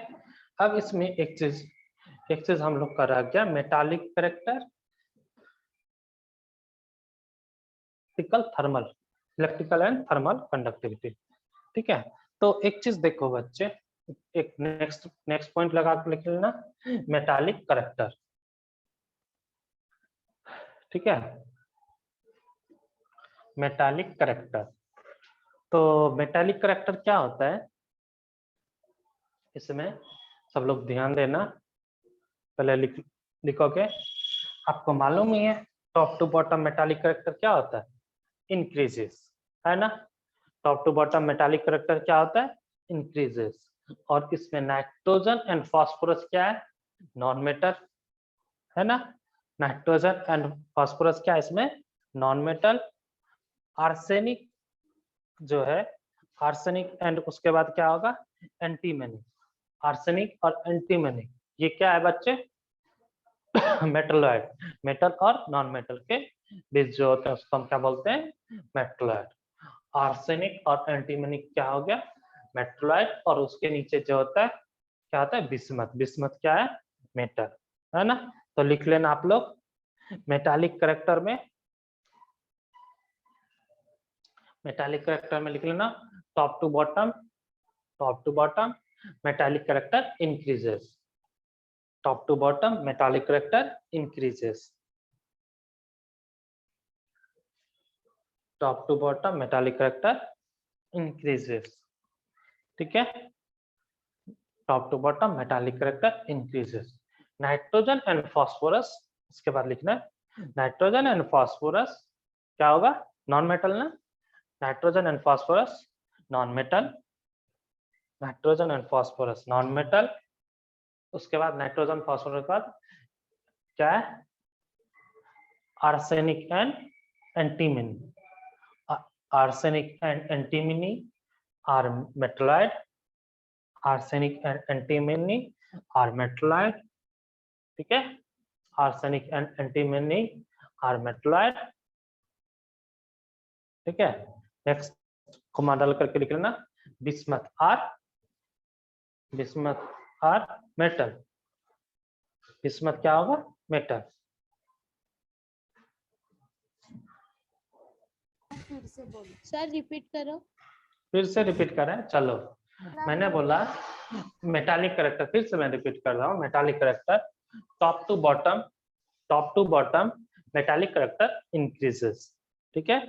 अब इसमें एक चीज हम लोग का रह गया, metallic character. Electrical and thermal conductivity. ठीक है, तो एक चीज देखो बच्चे, एक नेक्स्ट पॉइंट लगा के लिख लेना, मेटालिक करैक्टर। ठीक है, मेटालिक करैक्टर। तो मेटालिक करैक्टर क्या होता है, इसमें सब लोग ध्यान देना, पहले लिखोगे। आपको मालूम ही है top to bottom metallic character क्या होता है, इंक्रीजेस, है ना। Top to bottom metallic character क्या होता है, इंक्रीजेस। और इसमें नाइट्रोजन एंड फास्फोरस क्या है, नॉन मेटल, है ना। नाइट्रोजन एंड फास्फोरस क्या है इसमें, नॉन मेटल। आर्सेनिक जो है, आर्सेनिक एंड उसके बाद क्या होगा, एंटीमनी। आर्सेनिक और एंटीमनी ये क्या है बच्चे, मेटलॉइड। मेटल और नॉन मेटल के बीच जो होता है उसको हम क्या बोलते हैं, मेटलॉइड। आर्सेनिक और एंटीमनी क्या हो गया, मेटलॉइड। और उसके नीचे जो होता है क्या होता है, बिस्मथ। बिस्मथ क्या है, मेटल, है ना। तो लिख लेना आप लोग, मेटालिक करैक्टर में, मेटालिक करैक्टर में लिख लेना top to bottom metallic character increases. Top to bottom metallic character increases. Top to bottom metallic character increases. ठीक है, top to bottom metallic character increases. Nitrogen and phosphorus, इसके बाद लिखना है नाइट्रोजन एंड फास्फोरस क्या होगा, नॉन मेटल ना। Nitrogen and phosphorus non metal, nitrogen and phosphorus non metal. उसके बाद नाइट्रोजन फास्फोरस के बाद क्या है, arsenic and antimony. Arsenic and antimony are metalloid. Arsenic and antimony are metalloid. ठीक है, arsenic and antimony are metalloid. ठीक है, नेक्स्ट कोमा डाल करके लिख लेना, बिस्मथ आर मेटल। बिस्मथ क्या होगा, मेटल। सर रिपीट करो। फिर से रिपीट करें, चलो। मैंने बोला मेटालिक करैक्टर, फिर से मैं रिपीट कर रहा हूँ, metallic character top to bottom metallic character increases. ठीक है,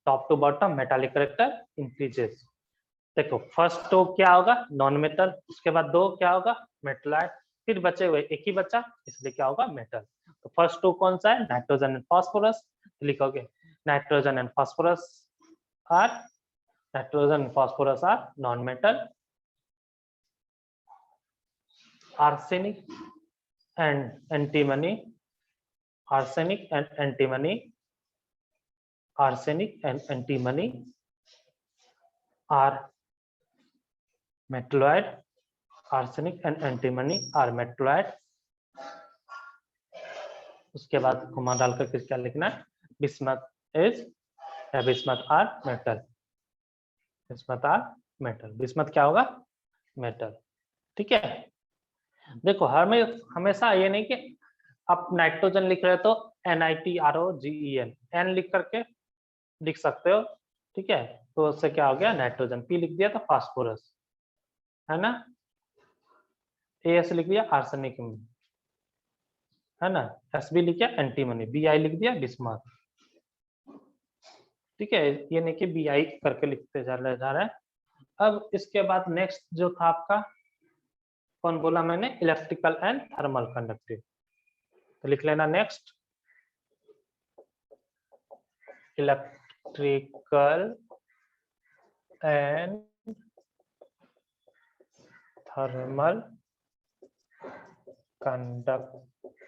top to bottom metallic character increases. देखो फर्स्ट टू क्या होगा, नॉन मेटल, उसके बाद दो क्या होगा, मेटलॉइड, फिर बचे हुए एक ही बचा, इसलिए क्या होगा, मेटल। तो फर्स्ट टू कौन सा है, नाइट्रोजन एंड फास्फोरस। लिखोगे nitrogen and phosphorus are non metal. arsenic and antimony are metalloid. arsenic and antimony are metalloid. उसके बाद घुमा डाल करके क्या लिखना है, बिस्मथ आर मेटल। बिस्मथ क्या होगा, मेटल। ठीक है, देखो हमेशा ये नहीं कि आप नाइट्रोजन लिख रहे हो तो NITROGEN एन लिख करके लिख सकते हो। ठीक है, तो उससे क्या हो गया, नाइट्रोजन। P लिख दिया तो फास्फोरस, है ना। AS लिख दिया आर्सेनिक में, है ना। SB लिख दिया एंटीमनी, BI लिख दिया बिस्मथ। ठीक है, ये नहीं कि BI करके लिखते जा रहे हैं। अब इसके बाद नेक्स्ट जो था आपका, कौन बोला मैंने, इलेक्ट्रिकल एंड थर्मल कंडक्टिव। तो लिख लेना next, electrical and thermal conductivity.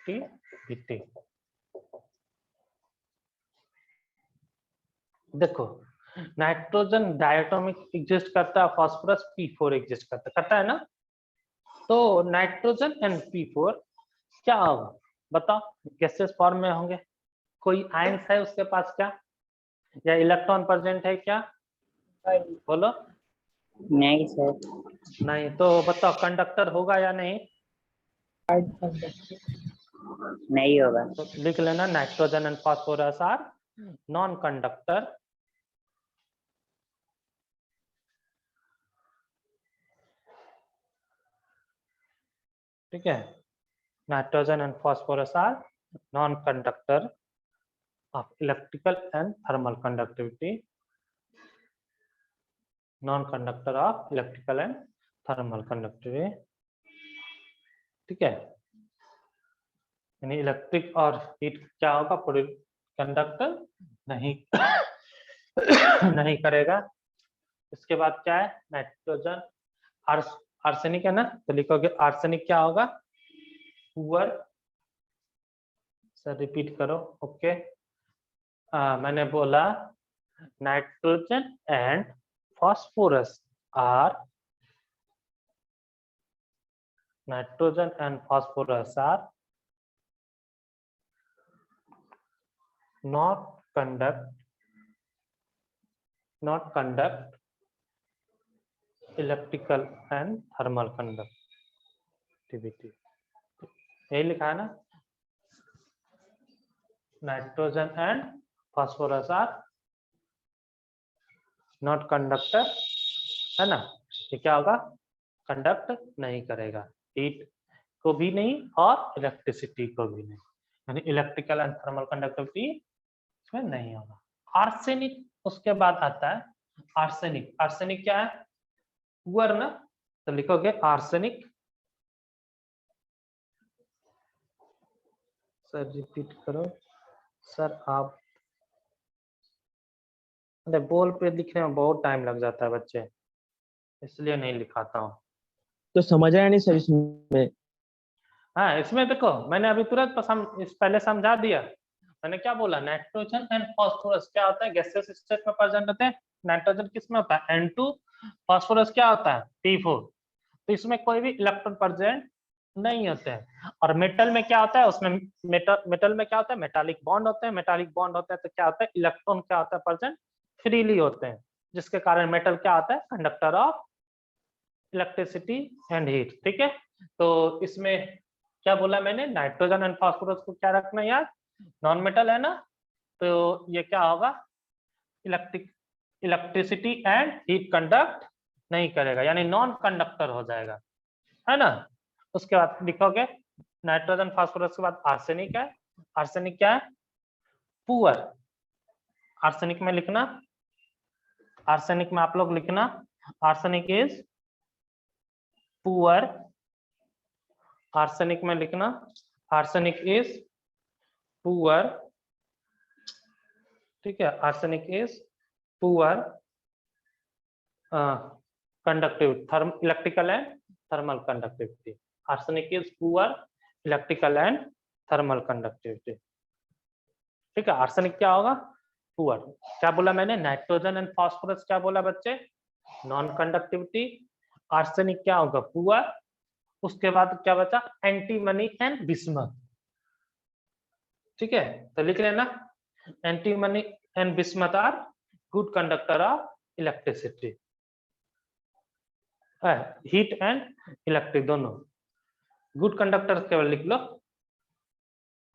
देखो नाइट्रोजन डायटोमिक एग्जिस्ट करता है, फास्फोरस P4 एग्जिस्ट करता है ना। तो नाइट्रोजन एंड P4 क्या होगा बताओ, गैसेस फॉर्म में होंगे। कोई आयंस है उसके पास क्या, या इलेक्ट्रॉन प्रेजेंट है क्या, बोलो। नहीं सर। नहीं, तो बताओ कंडक्टर होगा या नहीं, नहीं होगा। तो लिख लेना nitrogen and phosphorus are non conductor ठीक है, nitrogen and phosphorus are non conductor of electrical and thermal conductivity, non conductor of electrical and thermal conductivity. ठीक है, यानी इलेक्ट्रिक और हीट क्या होगा, पूरी कंडक्टर नहीं नहीं करेगा। इसके बाद क्या है, नाइट्रोजन आर्सेनिक है ना, तो लिखोगे आर्सेनिक क्या होगा, पुअर। सर रिपीट करो, ओके। मैंने बोला nitrogen and phosphorus are not conduct electrical and thermal conductivity। यही लिखा है ना, nitrogen and phosphorus are not conductor, है ना। ये क्या होगा, कंडक्ट नहीं करेगा, हीट को भी नहीं और इलेक्ट्रिसिटी को भी नहीं, यानी इलेक्ट्रिकल एंड थर्मल कंडक्टिविटी इसमें नहीं होगा। आर्सेनिक उसके बाद आता है, आर्सेनिक। आर्सेनिक क्या है, पुअर ना, तो लिखोगे आर्सेनिक। सर रिपीट करो। सर आप बोल पे लिखने में बहुत टाइम लग जाता है बच्चे, इसलिए नहीं लिखाता हूँ। तो समझ रहे नहीं सर इसमें? हाँ, इसमें देखो मैंने अभी तुरंत पहले समझा दिया। मैंने क्या बोला, नाइट्रोजन एंड फास्फोरस क्या होता है, गैसेस स्टेट में प्रेजेंट होते हैं। नाइट्रोजन किस में होता है, N2, फास्फोरस क्या होता है, P4। तो इसमें कोई भी इलेक्ट्रॉन प्रेजेंट नहीं होते हैं। और मेटल में क्या होता है, उसमें मेटल में क्या होता है, मेटालिक बॉन्ड होते हैं। मेटालिक बॉन्ड होता है तो क्या होता है, इलेक्ट्रॉन क्या होता है, प्रेजेंट फ्रीली होते हैं, जिसके कारण मेटल क्या होता है, conductor of electricity and heat. ठीक है, तो इसमें क्या बोला मैंने, नाइट्रोजन एंड फास्फोरस को क्या रखना यार, नॉन मेटल है ना, तो ये क्या होगा, इलेक्ट्रिसिटी एंड हीट कंडक्ट नहीं करेगा, यानी नॉन कंडक्टर हो जाएगा, है ना। उसके बाद लिखोगे नाइट्रोजन फास्फोरस के बाद आर्सेनिक है। आर्सेनिक क्या है, पुअर। आर्सेनिक में लिखना, आर्सेनिक में आप लोग लिखना, आर्सेनिक इज पुअर। आर्सेनिक में लिखना, आर्सेनिक इज पुअर। ठीक है, arsenic is poor conductivity, electrical and thermal conductivity. Arsenic is poor electrical and thermal conductivity. ठीक है, आर्सेनिक क्या होगा, पुअर। क्या बोला मैंने, नाइट्रोजन एंड फास्फोरस क्या बोला बच्चे, नॉन कंडक्टिविटी। आर्सेनिक क्या होगा, पुअर। उसके बाद क्या बचा, एंटीमनी एंड बिस्मथ। ठीक है, तो लिख लेना, antimony and bismuth are good conductor of electricity, heat and electric दोनों। गुड कंडक्टर केवल लिख लो,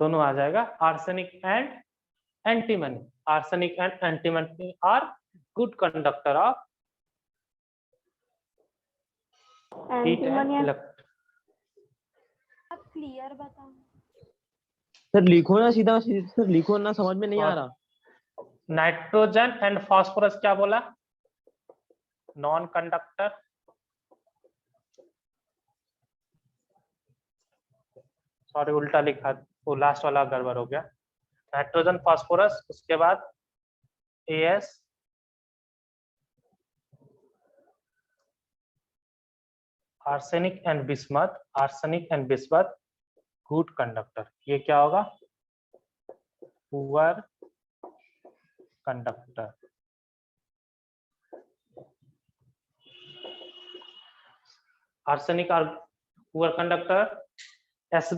दोनों आ जाएगा। Arsenic and antimony, arsenic and antimony are good conductor of heat and electric. आप क्लियर बताओ सर लिखो ना, सीधा सर लिखो ना, समझ में नहीं आ रहा। नाइट्रोजन एंड फास्फोरस क्या बोला, नॉन कंडक्टर। सॉरी उल्टा लिखा, वो लास्ट वाला गड़बड़ हो गया। नाइट्रोजन फास्फोरस, उसके बाद AS, arsenic and bismuth. Arsenic and bismuth good conductor, ये क्या होगा, poor conductor. Arsenic are poor conductor, S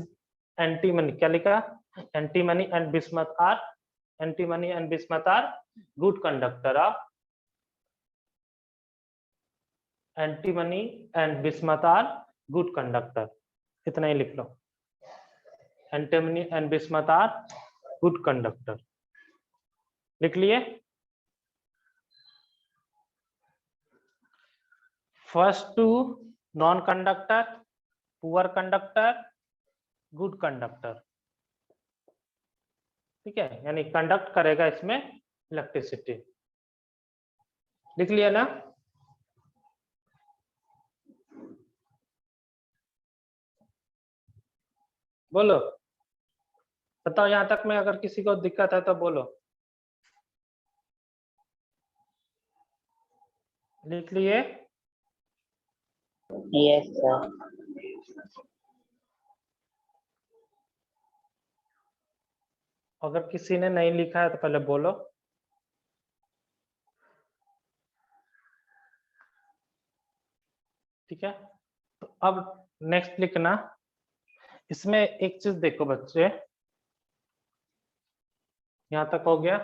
antimony क्या लिखा, antimony and bismuth are, antimony and bismuth are good conductor of, antimony and bismuth are good conductor. इतना ही लिख लो, antimony and bismuth are good conductor. लिख लिए? First two non conductor, poor conductor, good conductor, ठीक है, यानी कंडक्ट करेगा इसमें इलेक्ट्रिसिटी। लिख लिया ना? बोलो, बताओ यहां तक में अगर किसी को दिक्कत है तो बोलो। लिख लिए? Yes sir. अगर किसी ने नहीं लिखा है तो पहले बोलो। ठीक है, तो अब नेक्स्ट लिखना। इसमें एक चीज देखो बच्चे, यहां तक हो गया।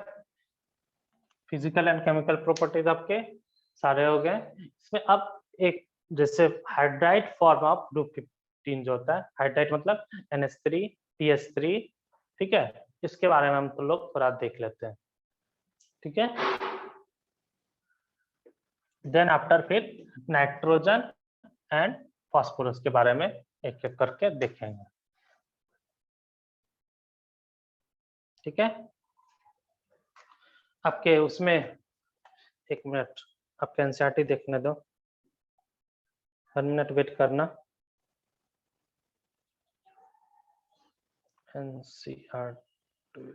फिजिकल एंड केमिकल प्रॉपर्टीज आपके सारे हो गए। इसमें अब एक जैसे हाइड्राइड फॉर्म ऑफ ग्रुप 15 जो होता है, हाइड्राइड मतलब NH3 TS3, ठीक है, इसके बारे में हम तो लोग थोड़ा देख लेते हैं। ठीक है, देन आफ्टर फिर नाइट्रोजन एंड फास्फोरस के बारे में एक एक करके देखेंगे। ठीक है, आपके उसमें एक मिनट, आपके एनसीईआरटी देखने दो, 1 मिनट वेट करना। एनसीईआरटी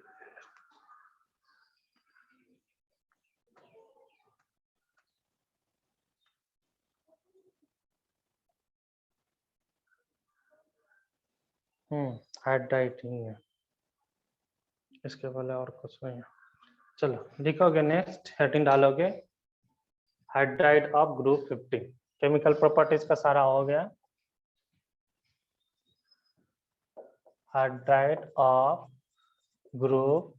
हाइड्राइड ही है, इसके पहले और कुछ नहीं है। चलो लिखोगे, नेक्स्ट हेडिंग डालोगे hydride of group 15। Chemical properties का सारा हो गया। हाइड्राइड ऑफ ग्रुप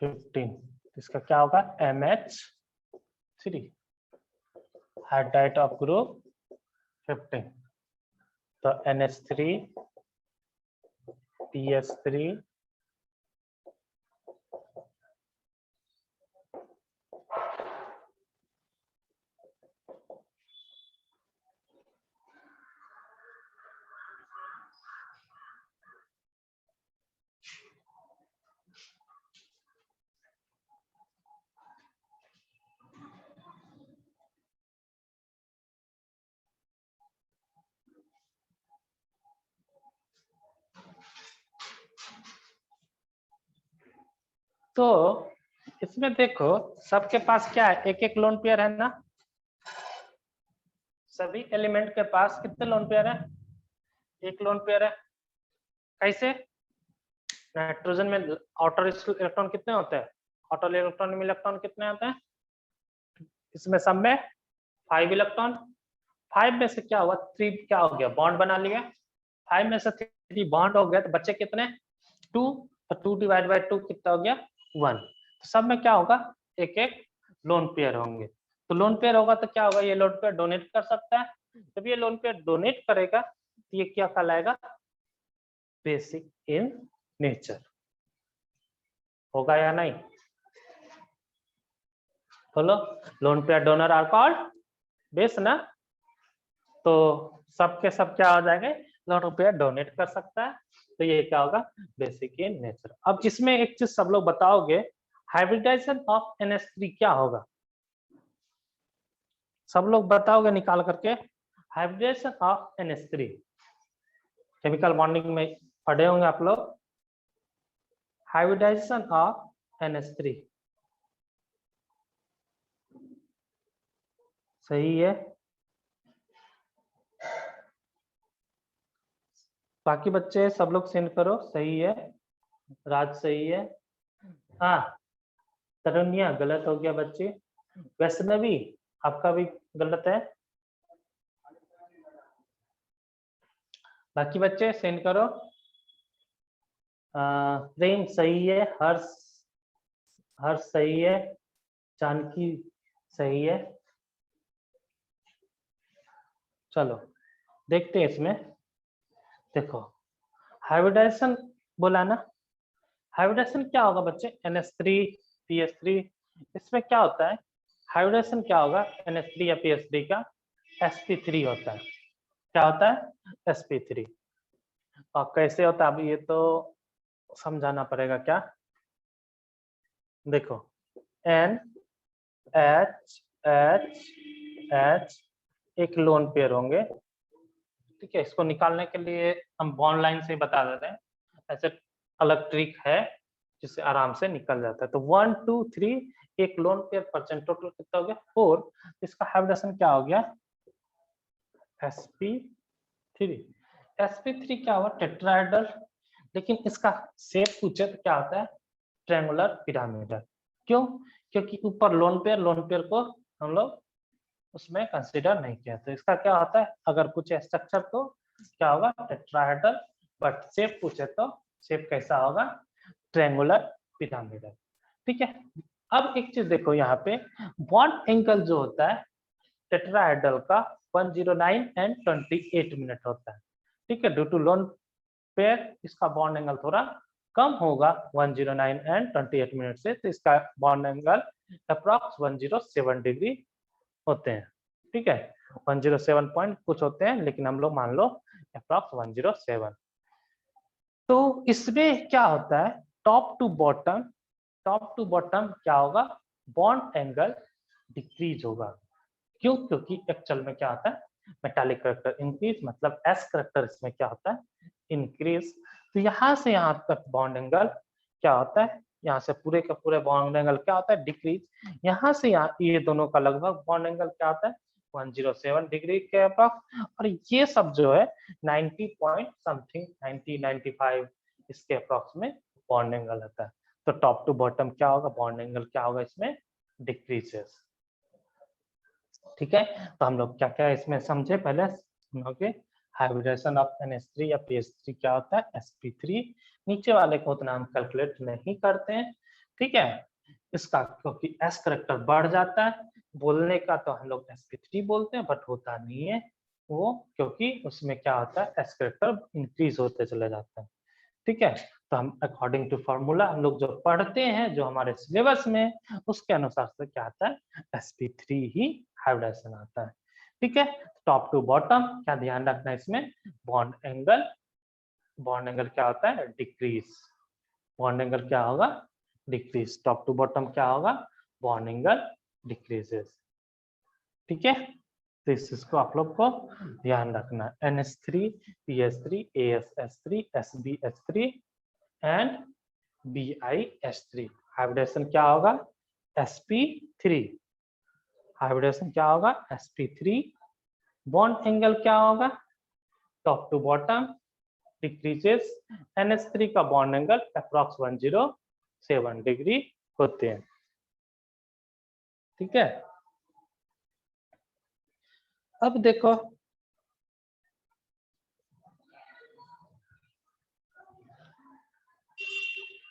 15, इसका क्या होगा? MH3, hydride of group 15। तो NH3 TS3 तो इसमें देखो सबके पास क्या है, एक एक लोन पेयर है ना। सभी एलिमेंट के पास कितने लोन पेयर है? एक लोन पेयर है। कैसे? नाइट्रोजन में आउटर इलेक्ट्रॉन कितने होते हैं? आउटर इलेक्ट्रॉन में इलेक्ट्रॉन कितने आते हैं? इसमें सब में 5 इलेक्ट्रॉन। 5 में से क्या हुआ? 3 क्या हो गया? बॉन्ड बना लिया। 5 में से 3 बॉन्ड हो गया तो बच्चे कितने? 2। तो 2 डिवाइड बाई 2 कितना हो गया? 1। तो सब में क्या होगा? एक एक लोन पेयर होंगे। तो लोन पेयर होगा तो क्या होगा? ये लोन पेयर डोनेट कर सकता है। जब ये लोन पेयर डोनेट करेगा तो ये क्या कहलाएगा? Basic in nature. होगा या नहीं? बोलो, lone pair donor are called base ना। तो सबके सब क्या हो जाएंगे? लोन पेयर डोनेट कर सकता है, तो ये क्या होगा? Basic in nature. अब इसमें एक चीज सब लोग बताओगे, हाइब्रिडाइजेशन ऑफ NH3 क्या होगा? सब लोग बताओगे निकाल करके। Hybridisation of NH3 chemical bonding में पढ़े होंगे आप लोग। हाइब्रिडाइजेशन ऑफ NH3 सही है। बाकी बच्चे सब लोग सेंड करो। सही है, राज सही है। हाँ, तरुणिया गलत हो गया बच्चे। वैष्णवी आपका भी गलत है। बाकी बच्चे सेंड करो। प्रेम सही है, हर्ष हर्ष सही है, जानकी सही है। चलो देखते हैं इसमें। देखो हाइब्रिडाइजेशन बोला ना, हाइब्रिडेशन क्या होगा बच्चे, NH3 PS3, इसमें क्या होता है, हाइब्रिडेशन क्या होगा NH3 या PS3 का, sp3 होता है। क्या होता है, sp3। और कैसे होता है, अब ये तो समझाना पड़ेगा। क्या, देखो N H H H एक लोन पेयर होंगे, ठीक है। इसको निकालने के लिए हम बॉन्ड लाइन से ही बता देते हैं, ऐसे अलग ट्रिक है जिससे आराम से निकल जाता है। तो 1 2 3 एक लोन पेयर परसेंट, टोटल कितना हो गया 4। इसका हाइब्रिडेशन क्या हो गया, sp3। sp3 क्या हुआ, टेट्राहेड्रल, लेकिन इसका शेप पूछे तो क्या होता है, ट्रायंगुलर पिरामिडल। क्यों, क्योंकि ऊपर लोन पेयर को हम लोग उसमें कंसीडर नहीं किया। तो इसका क्या होता है, अगर पूछे स्ट्रक्चर तो क्या होगा, टेट्राहेड्रल, बट शेप पूछे तो शेप कैसा होगा, ट्रायंगुलर पिरामिडल, ठीक है। अब एक चीज देखो यहाँ पे, बॉन्ड एंगल जो होता है टेट्राहेड्रल का 109 एंड 28 मिनट होता है, ठीक है। ड्यू टू लोन पेयर इसका बॉन्ड एंगल थोड़ा कम होगा 109 एंड 28 मिनट से, तो इसका बॉन्ड एंगल अप्रॉक्स 107 डिग्री होते हैं, ठीक है। 107 पॉइंट कुछ होते हैं, लेकिन हम लोग मान लो अप्रॉक्स 107। तो इसमें क्या होता है, टॉप टू बॉटम क्या होगा, बॉन्ड एंगल डिक्रीज होगा। क्यों, क्योंकि एक्चुअल में क्या होता है, मेटालिक करेक्टर इंक्रीज, मतलब एस करेक्टर इसमें क्या होता है, इंक्रीज। तो यहाँ से यहाँ तक बॉन्ड एंगल क्या होता है, यहाँ से पूरे का पूरे बॉन्ड एंगल क्या होता है, डिक्रीज। यहाँ से यहाँ ये दोनों का लगभग बॉन्ड एंगल क्या होता है, 107 डिग्री के अप्रॉक्स। और ये सब जो है 90 पॉइंट समथिंग 90-95 इसके अप्रॉक्स में बॉन्ड एंगल होता है। तो टॉप टू बॉटम क्या होगा, बॉन्ड एंगल क्या होगा इसमें, डिक्रीजेस, ठीक है। तो हम लोग क्या क्या इसमें समझे, पहले समझोगे हाइब्रिडेशन ऑफ NH3 या PS3 क्या होता है, sp3। नीचे वाले को उतना हम कैलकुलेट नहीं करते हैं, ठीक है। इसका क्योंकि s करेक्टर बढ़ जाता है, बोलने का तो हम लोग sp3 बोलते हैं, बट होता नहीं है वो, क्योंकि उसमें क्या होता है, s करेक्टर इंक्रीज होते चले जाता है, ठीक है। तो हम अकॉर्डिंग टू फॉर्मूला हम लोग जो पढ़ते हैं, जो हमारे सिलेबस में, उसके अनुसार से क्या आता है, sp3 ही हाइब्रिडेशन आता है, ठीक है। टॉप टू बॉटम क्या ध्यान रखना है इसमें, बॉन्ड एंगल क्या होता है, डिक्रीज, बॉन्ड एंगल क्या होगा, डिक्रीज। टॉप टू बॉटम क्या होगा, बॉन्ड एंगल डिक्रीजेस, ठीक है। तो इस चीज को आप लोग को ध्यान रखना है। NH3 PS3 ASH3 SbH3 and BiH3 hybridisation क्या होगा, sp3। हाइब्रिडेशन क्या होगा, sp3। बॉन्ड एंगल क्या होगा, top to bottom decreases. NH3 का बॉन्ड एंगल अप्रॉक्स 107 डिग्री होते हैं, ठीक है। अब देखो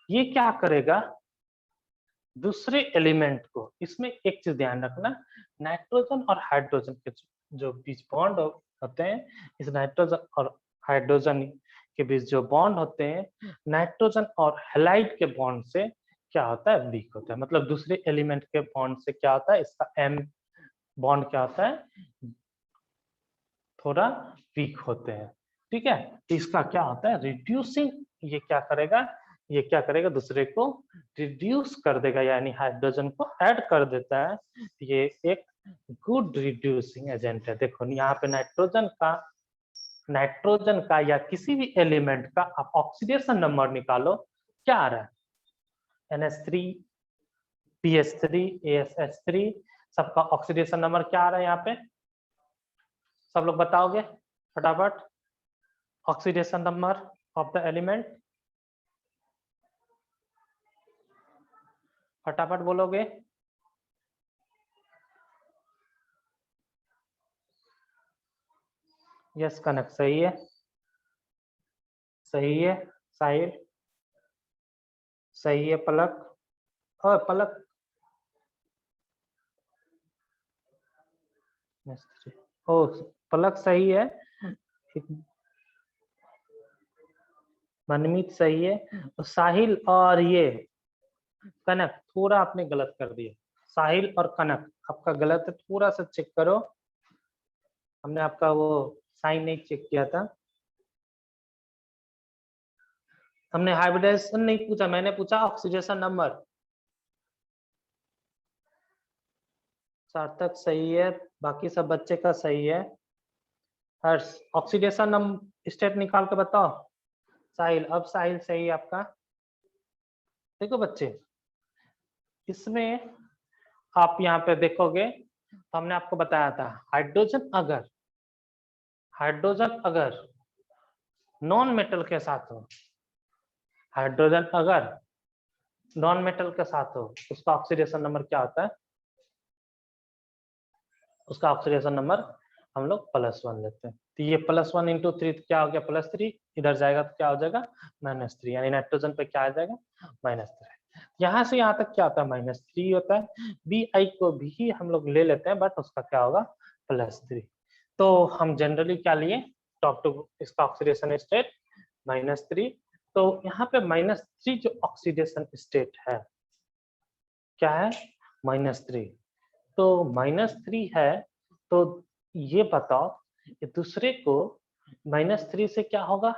ये क्या करेगा, दूसरे एलिमेंट को, इसमें एक चीज ध्यान रखना, नाइट्रोजन और हाइड्रोजन के जो बीच बॉन्ड होते हैं, इस नाइट्रोजन और हाइड्रोजन के बीच जो बॉन्ड होते हैं, नाइट्रोजन और हैलाइड के बॉन्ड से क्या होता है, वीक होता है। मतलब दूसरे एलिमेंट के बॉन्ड से क्या होता है, इसका M बॉन्ड क्या होता है, थोड़ा वीक होते हैं, ठीक है। इसका क्या होता है, रिड्यूसिंग, ये क्या करेगा, ये क्या करेगा, दूसरे को रिड्यूस कर देगा, यानी हाइड्रोजन को ऐड कर देता है। ये एक गुड रिड्यूसिंग एजेंट है। देखो यहाँ पे नाइट्रोजन का या किसी भी एलिमेंट का आप ऑक्सीडेशन नंबर निकालो, क्या आ रहा है, NH3 PS3 ASH3 सबका ऑक्सीडेशन नंबर क्या आ रहा है, यहाँ पे सब लोग बताओगे फटाफट, oxidation number of the element, फटाफट बोलोगे। यस कनक सही है, सही है साहिल, सही है पलक, और पलक ओ पलक सही है। मनमीत सही है। और साहिल और ये कनक थोड़ा आपने गलत कर दिया। साहिल और कनक आपका गलत है, थोड़ा सा चेक करो। हमने आपका वो साइन नहीं चेक किया था। हमने हाइब्रिडाइजेशन नहीं पूछा, मैंने पूछा ऑक्सीडेशन नंबर। सार्थक सही है, बाकी सब बच्चे का सही है। हर्ष ऑक्सीडेशन नंबर स्टेट निकाल के बताओ। साहिल, अब साहिल सही है आपका। देखो बच्चे, इसमें आप यहाँ पे देखोगे तो हमने आपको बताया था हाइड्रोजन अगर नॉन मेटल के साथ हो, हाइड्रोजन अगर नॉन मेटल के साथ हो, उसका ऑक्सीडेशन नंबर क्या होता है? उसका ऑक्सीडेशन नंबर हम लोग +1 लेते हैं। तो ये +1 × 3 क्या हो गया? +3। इधर जाएगा तो क्या हो जाएगा? -3। यानी नाइट्रोजन पे क्या आ जाएगा? -3। यहाँ से यहाँ तक क्या होता है? -3 होता है। Bi को भी हम लोग ले लेते हैं, बट उसका क्या होगा? +3। तो हम जनरली क्या लिए? टॉप टू इसका ऑक्सीडेशन स्टेट -3। तो यहाँ पे -3 जो ऑक्सीडेशन स्टेट है क्या है? -3। तो -3 है, तो ये बताओ कि दूसरे को -3 से क्या होगा?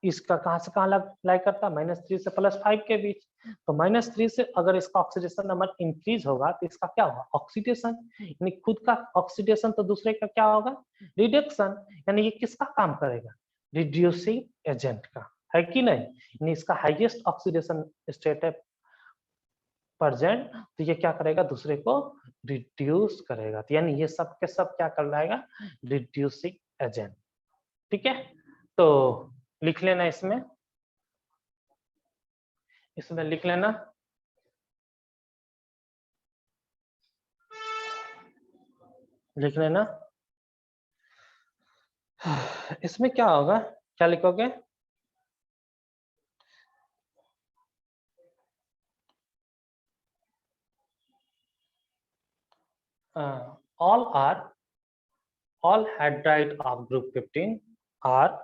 इसका कहाँ से कहाँ लाई करता है? -3 से +5 के बीच। तो -3 से अगर इसका ऑक्सीडेशन नंबर इंक्रीज होगा तो इसका क्या होगा? ऑक्सीडेशन। यानी खुद का ऑक्सीडेशन तो दूसरे का क्या होगा? रिडक्शन। यानी ये किसका काम करेगा? रिड्यूसिंग एजेंट का, है कि नहीं? यानी इसका हाईएस्ट ऑक्सीडेशन स्टेट है प्रेजेंट, तो ये क्या करेगा? दूसरे को रिड्यूस करेगा। तो यानी ये सब के सब क्या कर लाएगा? Reducing agent. ठीक है, तो लिख लेना इसमें लिख लेना। लिख लेना। इसमें क्या होगा? क्या लिखोगे? all hydride of group 15 are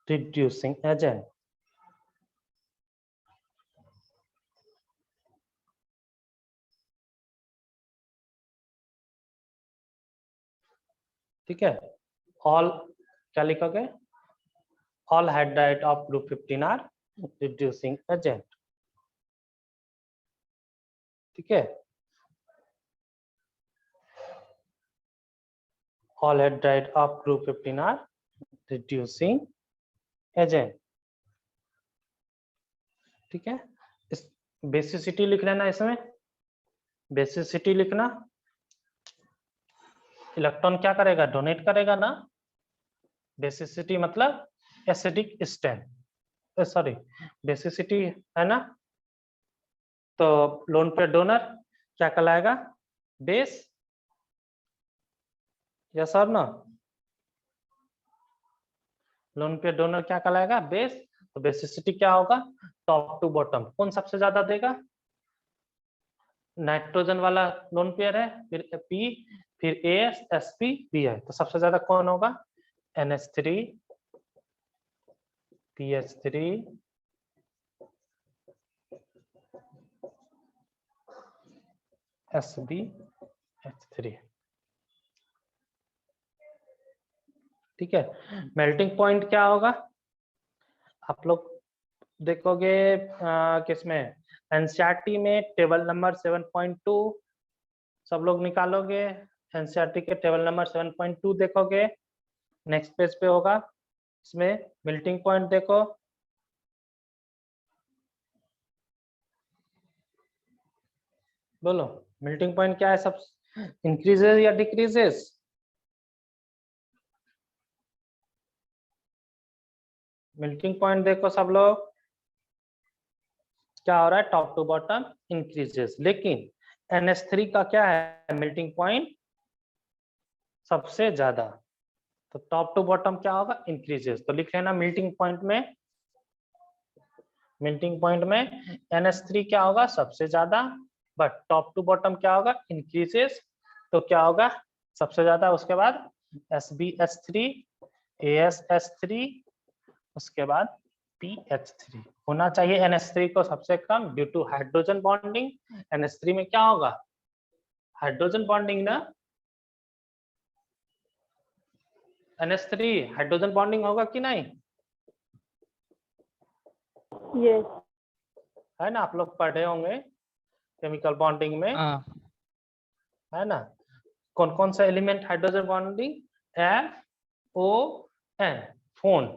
reducing agent. ठीक है, all क्या लिखोगे? all hydride of group 15 are reducing agent. ठीक है, all hydride of group 15 are reducing agent. ठीक है, इस बेसिसिटी लिख लेना। इसमें बेसिसिटी लिखना। इलेक्ट्रॉन क्या करेगा? डोनेट करेगा ना। बेसिसिटी मतलब एसिडिक स्टैंड, सॉरी बेसिसिटी है ना। तो लोन पेयर डोनर क्या कहलाएगा? बेस। यस और नो? लोन पेयर डोनर क्या कहलाएगा? बेस। तो बेसिसिटी क्या होगा? टॉप टू बॉटम कौन सबसे ज्यादा देगा? नाइट्रोजन वाला लोन पेयर है, फिर P, फिर AS, SP, B है। तो सबसे ज्यादा कौन होगा? NH3, PH3, SbH3। ठीक है, मेल्टिंग पॉइंट क्या होगा? आप लोग देखोगे किसमें? एनसीईआरटी में टेबल नंबर 7.2 सब लोग निकालोगे। एनसीईआरटी के टेबल नंबर 7.2 देखोगे, नेक्स्ट पेज पे होगा। इसमें मेल्टिंग पॉइंट देखो। बोलो मेल्टिंग पॉइंट क्या है? सब इंक्रीजेस या डिक्रीजेस? मेल्टिंग पॉइंट देखो सब लोग, क्या हो रहा है? Top to bottom increases. लेकिन NH3 का क्या है? मेल्टिंग पॉइंट सबसे ज्यादा। तो टॉप टू बॉटम क्या होगा? इंक्रीजेस। तो लिख लेना मेल्टिंग पॉइंट में NH3 क्या होगा? सबसे ज्यादा। बट टॉप टू बॉटम क्या होगा? इंक्रीजेस। तो क्या होगा? सबसे ज्यादा। उसके बाद SbH3, AsH3, उसके बाद PH3 होना चाहिए NH3 को सबसे कम due to hydrogen bonding. NH3 में क्या होगा, हाइड्रोजन बॉन्डिंग ना, NH3 हाइड्रोजन बॉन्डिंग होगा कि नहीं, यस है ना, आप लोग पढ़े होंगे केमिकल बॉन्डिंग में, हाँ है ना। कौन कौन सा element hydrogen bonding, FON, phone,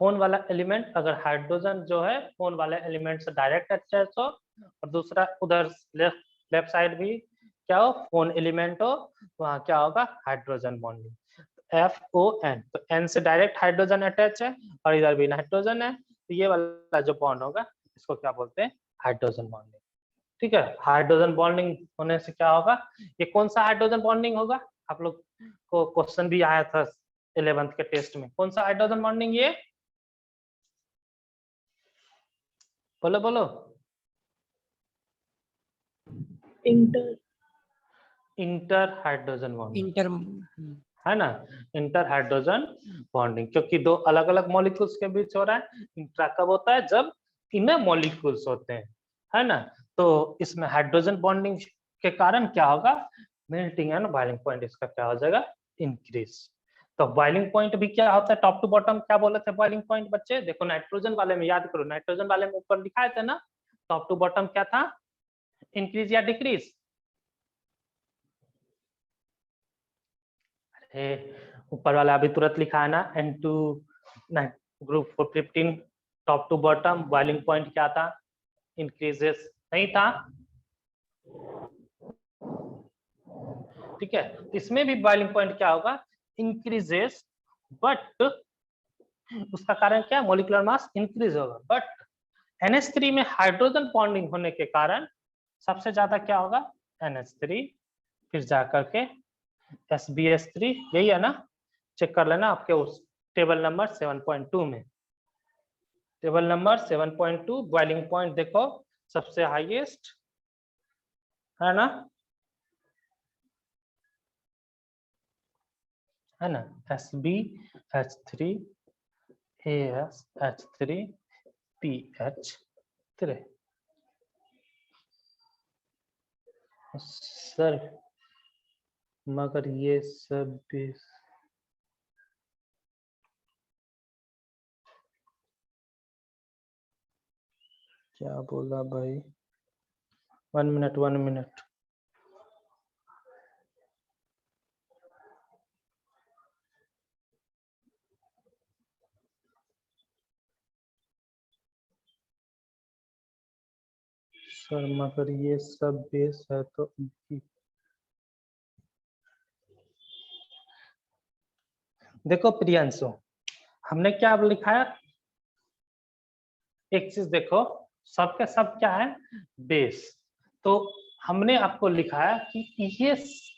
phone वाला एलिमेंट अगर हाइड्रोजन जो है फोन वाले एलिमेंट से डायरेक्ट अटैच हो और दूसरा उधर लेफ्ट साइड भी क्या हो, फोन एलिमेंट हो, वहां क्या होगा, हाइड्रोजन बॉन्डिंग, FON। तो N से डायरेक्ट हाइड्रोजन अटैच है और इधर भी नाइट्रोजन है, तो ये वाला जो बॉन्ड होगा इसको क्या बोलते हैं, हाइड्रोजन बॉन्डिंग। ठीक है, हाइड्रोजन बॉन्डिंग होने से क्या होगा, ये कौन सा हाइड्रोजन बॉन्डिंग होगा, आप लोग को क्वेश्चन भी आया था 11th के टेस्ट में, कौन सा हाइड्रोजन बॉन्डिंग, ये बोलो बोलो, inter inter hydrogen bonding, inter है ना, इंटर हाइड्रोजन बॉन्डिंग, क्योंकि दो अलग अलग मॉलिक्यूल्स के बीच हो रहा है। इंट्रा कब होता है, जब इनर मॉलिक्यूल्स होते हैं, है ना। तो इसमें हाइड्रोजन बॉन्डिंग के कारण क्या होगा, मेल्टिंग एंड बॉइलिंग पॉइंट इसका क्या हो जाएगा, इंक्रीज। तो बॉइलिंग पॉइंट भी क्या होता है, टॉप टू बॉटम क्या बोले थे बॉइलिंग पॉइंट बच्चे, देखो नाइट्रोजन वाले में याद करो, नाइट्रोजन वाले में ऊपर लिखाए थे ना, टॉप टू बॉटम क्या था, इंक्रीज या डिक्रीज, ऊपर वाला अभी तुरंत लिखा है ना, N2 group 415 top to bottom boiling point क्या था, इंक्रीजेस नहीं था, ठीक है। इसमें भी बॉइलिंग पॉइंट क्या होगा, इंक्रीजेस, बट उसका कारण क्या है, मॉलिक्यूलर मास इंक्रीज होगा, बट NH3 में हाइड्रोजन बॉन्डिंग होने के कारण सबसे ज्यादा क्या होगा, NH3, फिर जाकर के SbH3, यही है ना, चेक कर लेना आपके उस टेबल नंबर 7.2 में, टेबल नंबर 7.2 बॉइलिंग पॉइंट देखो सबसे हाईएस्ट, है ना, है ना, SbH3 AsH3 PH3। सर मगर ये सब भी क्या बोला भाई, 1 मिनट 1 मिनट, सर मगर ये सब बेस है तो इनकी, देखो प्रियांशु, हमने क्या लिखा है, एक चीज देखो, सबके सब क्या है, बेस, तो हमने आपको लिखा है कि ये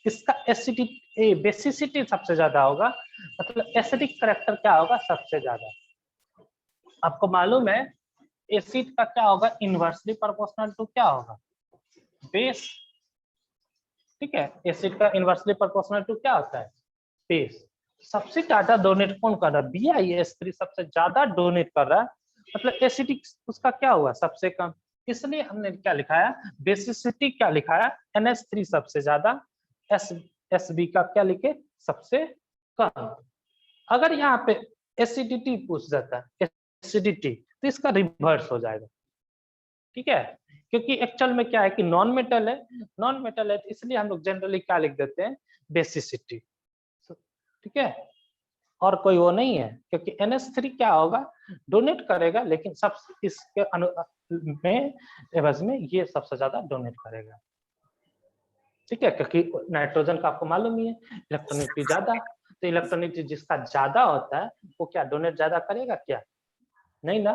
इसका एसिडिक बेसिसिटी सबसे ज्यादा होगा, मतलब एसिडिक करेक्टर क्या होगा सबसे ज्यादा। आपको मालूम है एसिड का क्या होगा, इनवर्सली प्रोपोर्शनल टू क्या होगा, बेस, ठीक है, एसिड का इनवर्सली प्रोपोर्शनल टू क्या होता है, बेस। सबसे ज्यादा डोनेट कौन कर रहा है, BiS3 सबसे ज्यादा डोनेट कर रहा है, मतलब एसिडिक उसका क्या हुआ सबसे कम, इसलिए हमने क्या लिखा है, बेसिसिटी क्या लिखा है, NH3 सबसे ज्यादा, SB का क्या लिखे, सबसे कम। अगर यहाँ पे एसिडिटी पूछ जाता है, एसिडिटी, तो इसका रिवर्स हो जाएगा, ठीक है, क्योंकि एक्चुअल में क्या है कि नॉन मेटल है, नॉन मेटल है, इसलिए हम लोग जनरली क्या लिख देते हैं, बेसिसिटी, ठीक है, और कोई वो नहीं है, क्योंकि NH3 क्या होगा, डोनेट करेगा, लेकिन सब इसके में एवज में ये सबसे ज्यादा डोनेट करेगा, ठीक है, क्योंकि नाइट्रोजन का आपको मालूम ही है इलेक्ट्रॉनिटी ज्यादा, तो इलेक्ट्रॉनिटी जिसका ज्यादा होता है वो क्या डोनेट ज्यादा करेगा क्या, नहीं ना,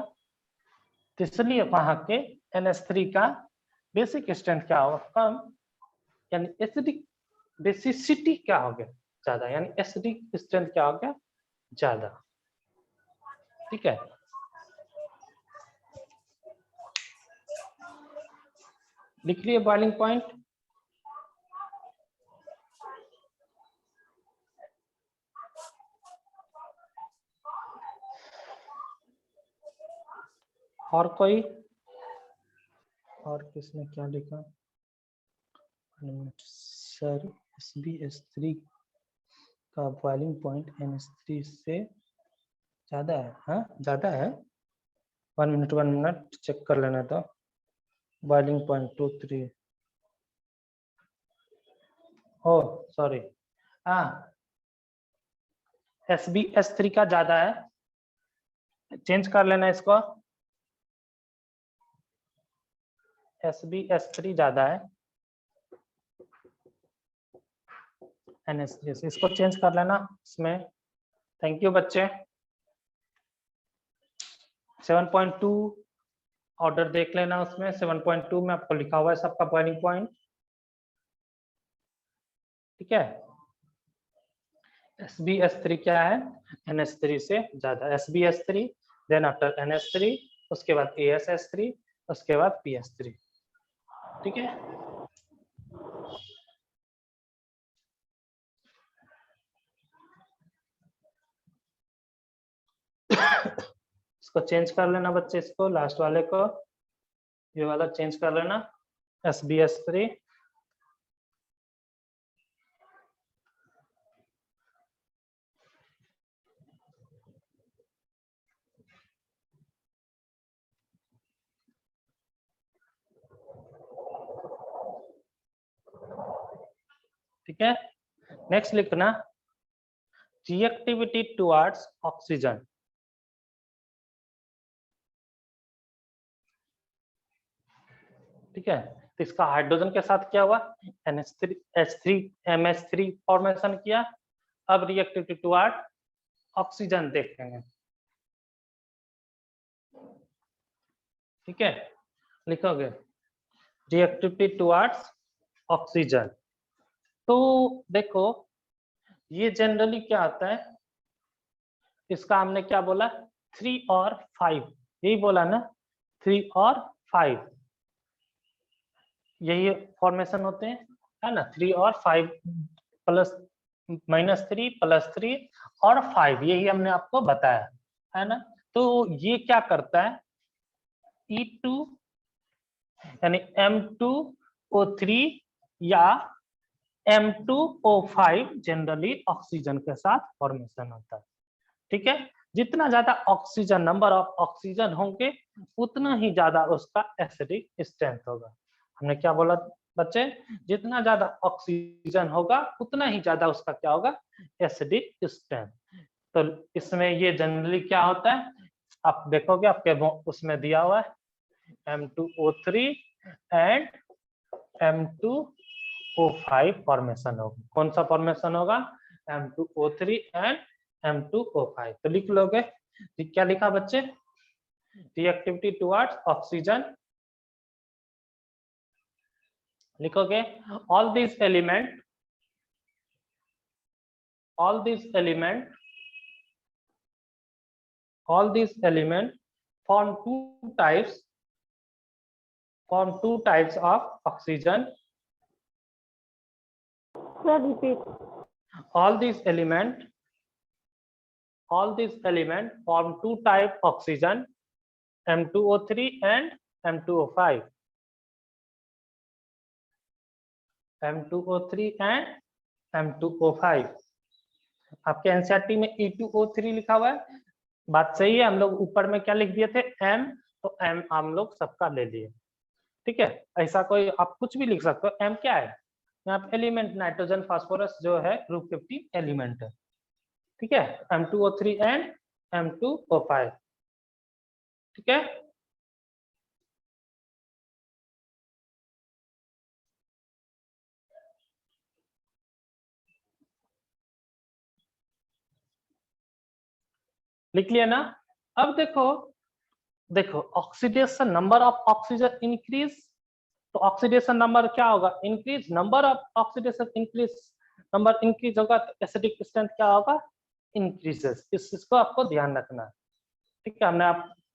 तो इसलिए वहां के NH3 का बेसिक स्ट्रेंथ क्या होगा, कम, यानी एसिडिक बेसिसिटी क्या हो गया, ज्यादा, यानी एसिडिक स्ट्रेंथ क्या हो गया, ज्यादा, ठीक है। लिख लिए बॉइलिंग पॉइंट, और कोई, और किसने क्या लिखा? सर SbS3 का बॉइलिंग पॉइंट NH3 से ज्यादा है। हाँ ज्यादा है। 1 मिनट चेक कर लेना था। Boiling point 2-3। ओ सॉरी, हाँ SbS3 का ज्यादा है, चेंज कर लेना इसको। SbS3 ज्यादा है NH3 से, इसको चेंज कर लेना इसमें। थैंक यू बच्चे। 7.2 ऑर्डर देख लेना, उसमें 7.2 में आपको लिखा हुआ है सबका बॉइलिंग पॉइंट। ठीक है, SbS3 क्या है? NH3 से ज्यादा। SbS3 देन आफ्टर NH3, उसके बाद ASS3, उसके बाद PS3। ठीक है, इसको चेंज कर लेना बच्चे, इसको लास्ट वाले को, ये वाला चेंज कर लेना SbS3। ठीक है, नेक्स्ट लिखना रिएक्टिविटी टुवर्ड्स ऑक्सीजन। ठीक है, तो इसका हाइड्रोजन के साथ क्या हुआ? NH3 H3MH3 फॉर्मेशन किया। अब रिएक्टिविटी टुवर्ड ऑक्सीजन देखेंगे। ठीक है, लिखोगे रिएक्टिविटी टुवर्ड्स ऑक्सीजन। तो देखो ये जनरली क्या आता है, इसका हमने क्या बोला? 3 और 5, यही बोला ना, 3 और 5 यही फॉर्मेशन होते हैं, है ना। 3 और 5 प्लस -3 +3 और 5, यही हमने आपको बताया है ना। तो ये क्या करता है, E2 यानी M2O3 या M2O5 जनरली ऑक्सीजन के साथ फॉर्मेशन होता है। ठीक है, जितना ज्यादा ऑक्सीजन, नंबर ऑफ ऑक्सीजन होंगे, उतना ही ज्यादा उसका एसिडिक स्ट्रेंथ होगा। हमने क्या बोला बच्चे? जितना ज्यादा ऑक्सीजन होगा उतना ही ज्यादा उसका क्या होगा? Acidic strength. तो इसमें ये जनरली क्या होता है, आप देखोगे आपके उसमें दिया हुआ है M2O3 एंड M2O5 फॉर्मेशन होगा। कौन सा फॉर्मेशन होगा? M2O3 and M2O5। तो लिख लोगे, क्या लिखा बच्चे? रिएक्टिविटी टुवर्ड्स ऑक्सीजन लिखोगे all these element form two types of oxygen. Sir, repeat. All these element form two type oxygen, M2O3 and M2O5. M2O3 and M2O5। आपके एनसीईआरटी में E2O3 लिखा हुआ है, बात सही है। हम लोग ऊपर में क्या लिख दिए थे? M, तो M हम लोग सबका ले लिए। ठीक है, ऐसा कोई आप कुछ भी लिख सकते हो। M क्या है? यहाँ पे एलिमेंट नाइट्रोजन फास्फोरस जो है ग्रुप 50 एलिमेंट है। ठीक है, M2O3 एंड M2O5। ठीक है, लिख लिया ना। अब देखो oxidation, number of oxygen increase, तो ऑक्सीडेशन नंबर क्या होगा? Increase. Number of oxidation increase, number increase होगा तो एसिडिक स्ट्रेंथ क्या होगा? इंक्रीजेस। इस चीज को आपको ध्यान रखना है। ठीक है,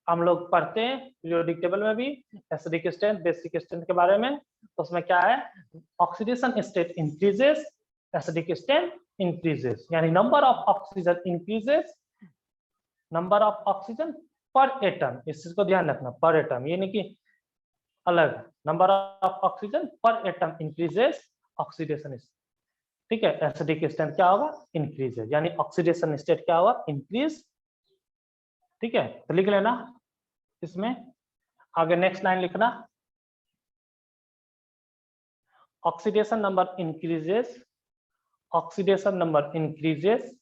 हम लोग पढ़ते हैं पीरियोडिक टेबल में भी एसिडिक स्ट्रेंथ, बेसिक स्ट्रेंथ के बारे में। तो उसमें क्या है? Oxidation state increases, acidic strength increases, यानी number of oxygen increases, number of oxygen per atom, इस चीज को ध्यान रखना, पर एटम, ये नहीं कि अलग। Number of oxygen per atom increases, oxidation, ठीक है। एसिडिक स्ट्रेंथ क्या होगा, इंक्रीज है, यानी ऑक्सीडेशन स्टेट क्या होगा, इंक्रीज, ठीक है। तो लिख लेना इसमें। आगे नेक्स्ट लाइन लिखना, oxidation number increases, oxidation number increases,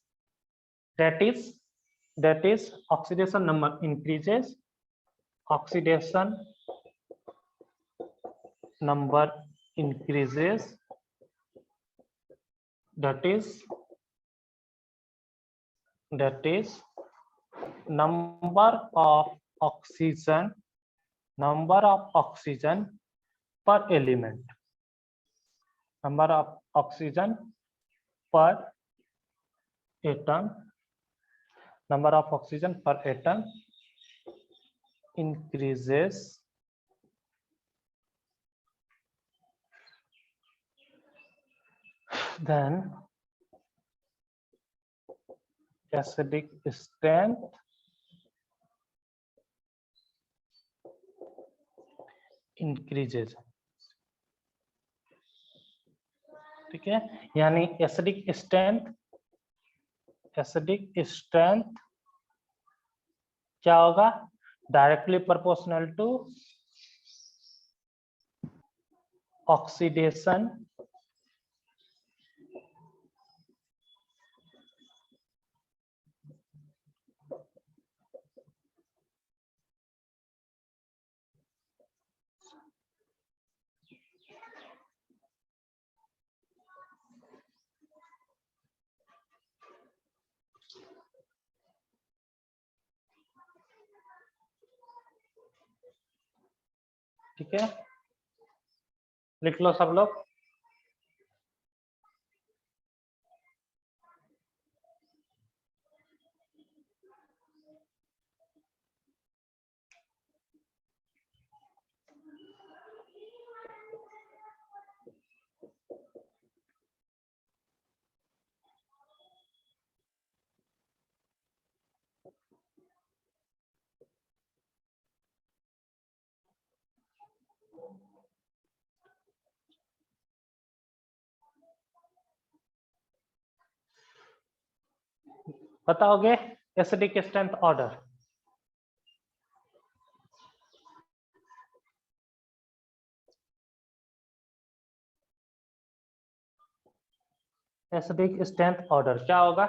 that is oxidation number increases, oxidation number increases, that is number of oxygen per element, number of oxygen per atom, number of oxygen per atom increases, then acidic strength increases, ठीक है। यानी एसिडिक स्ट्रेंथ क्या होगा, डायरेक्टली प्रोपोर्शनल टू ऑक्सीडेशन ठीक है। लिख लो सब लोग। बताओगे acidic strength order, acidic strength order क्या होगा,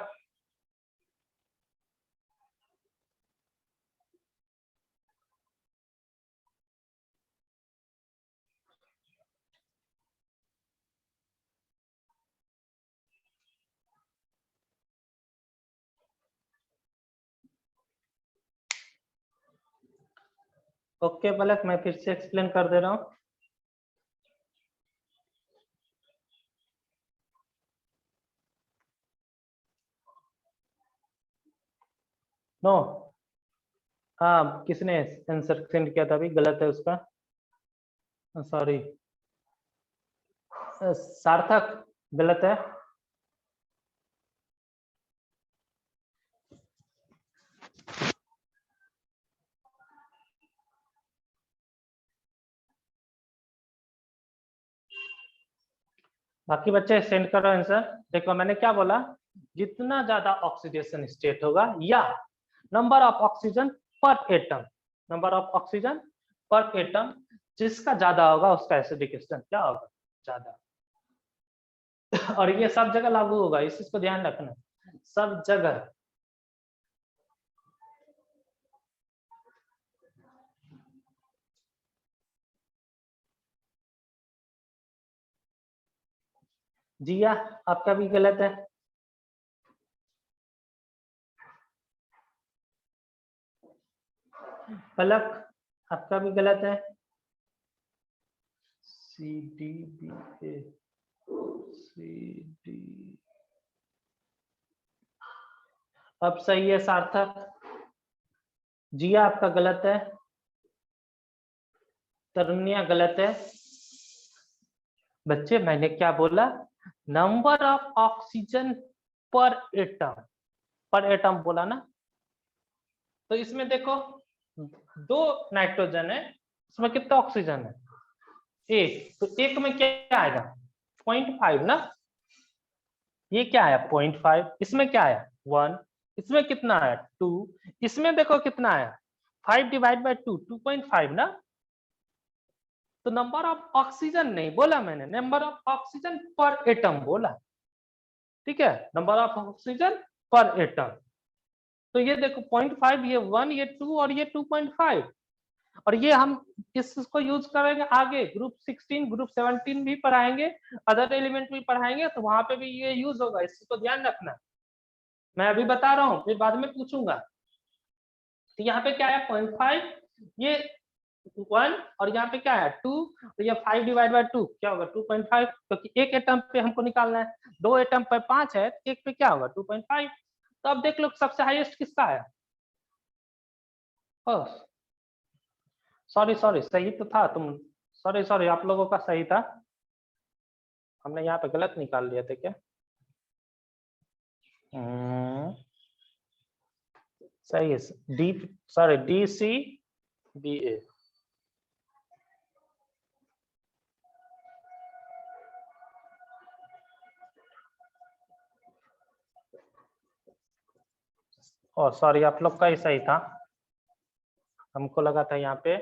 ओके पलक, मैं फिर से एक्सप्लेन कर दे रहा हूं। नो, हाँ किसने आंसर सेंड किया था, अभी गलत है उसका, सॉरी सार्थक, गलत है। बाकी बच्चे सेंड करो आंसर। देखो मैंने क्या बोला, जितना ज्यादा ऑक्सीडेशन स्टेट होगा या number of oxygen per atom, number of oxygen per atom जिसका ज्यादा होगा उसका एसिडिक स्ट्रेंथ क्या होगा, ज्यादा। और ये सब जगह लागू होगा, इस चीज को ध्यान रखना, सब जगह। जिया आपका भी गलत है। पलक आपका भी गलत है। सी डी बी ए सी डी, अब सही है सार्थक। जिया आपका गलत है, तरुणिया गलत है। बच्चे मैंने क्या बोला, number of oxygen per atom बोला ना। तो इसमें देखो 2 नाइट्रोजन है, इसमें कितना ऑक्सीजन है? 1, तो 1 में क्या आएगा? 0.5 ना, ये क्या आया? 0.5, इसमें क्या आया? 1, इसमें कितना आया? 2, इसमें देखो कितना आया? 5 डिवाइड बाय 2, 2.5 ना। तो नंबर ऑफ ऑक्सीजन नहीं बोला मैंने, number of oxygen per atom बोला, ठीक है, number of oxygen per atom. तो ये देखो 0.5, ये 1, ये 2 और ये 2.5, और ये हम इसको यूज करेंगे आगे ग्रुप 16, ग्रुप 17 भी पढ़ाएंगे, अदर एलिमेंट भी पढ़ाएंगे, तो वहां पे भी ये यूज होगा, इसको ध्यान रखना। मैं अभी बता रहा हूँ, फिर बाद में पूछूंगा। तो यहाँ पे क्या है? 0.5, ये 1, और यहाँ पे क्या है? 2, तो ये 5 डिवाइड बाय 2 क्या होगा? 2.5, क्योंकि एक एटम पे हमको निकालना है, 2 एटम पे 5 है, एक पे क्या होगा? 2.5। तो अब देख लो सबसे हाईएस्ट किसका है? सॉरी सॉरी, सही तो था तुम, सॉरी सॉरी, आप लोगों का सही था, हमने यहाँ पे गलत निकाल लिए थे क्या? सही है, D, sorry D C B A. और सॉरी, आप लोग का ही सही था, हमको लगा था यहाँ पे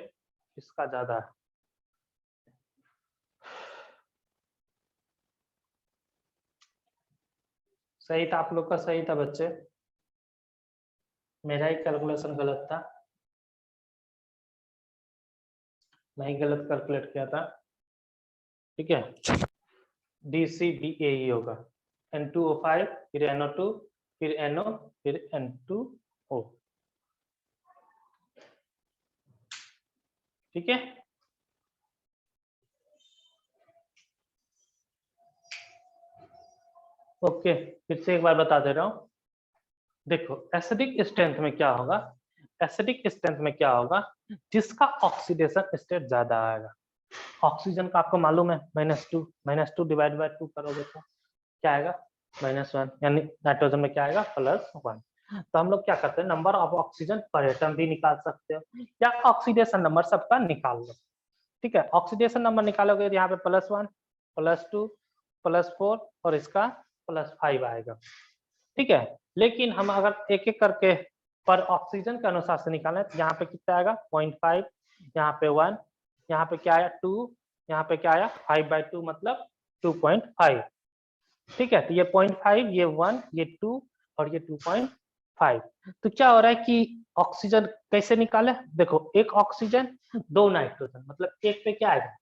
इसका ज्यादा है। सही था, आप लोग का सही था बच्चे, मेरा ही कैलकुलेशन गलत था, मैं ही गलत कैलकुलेट किया था, ठीक है। डी सी बी ए ही होगा, N2O5, फिर NO2, फिर NO, फिर N2O, ठीक है। ओके, फिर से एक बार बता दे रहा हूँ, देखो एसिडिक स्ट्रेंथ में क्या होगा? एसिडिक स्ट्रेंथ में क्या होगा? जिसका ऑक्सीडेशन स्टेट ज्यादा आएगा। ऑक्सीजन का आपको मालूम है -2 डिवाइड बाय 2 करोगे तो क्या आएगा? -1, यानी नाइट्रोजन में क्या आएगा? +1। तो हम लोग क्या करते हैं, number of oxygen per atom भी निकाल सकते हो, या ऑक्सीडेशन नंबर सबका निकाल लो, ठीक है। ऑक्सीडेशन नंबर निकालोगे तो यहाँ पे +1, +2, +4 और इसका +5 आएगा, ठीक है। लेकिन हम अगर एक एक करके पर ऑक्सीजन के अनुसार से निकालें तो यहाँ पे कितना आएगा? 0.5, यहाँ पे 1, यहाँ पे क्या आया? 2, यहाँ पे क्या आया? 5/2 मतलब 2.5, ठीक है। तो ये 0.5, ये 1, ये 2 और ये 2.5। तो क्या हो रहा है कि ऑक्सीजन कैसे निकाले? देखो, एक ऑक्सीजन 2 नाइट्रोजन, मतलब एक पे क्या आएगा?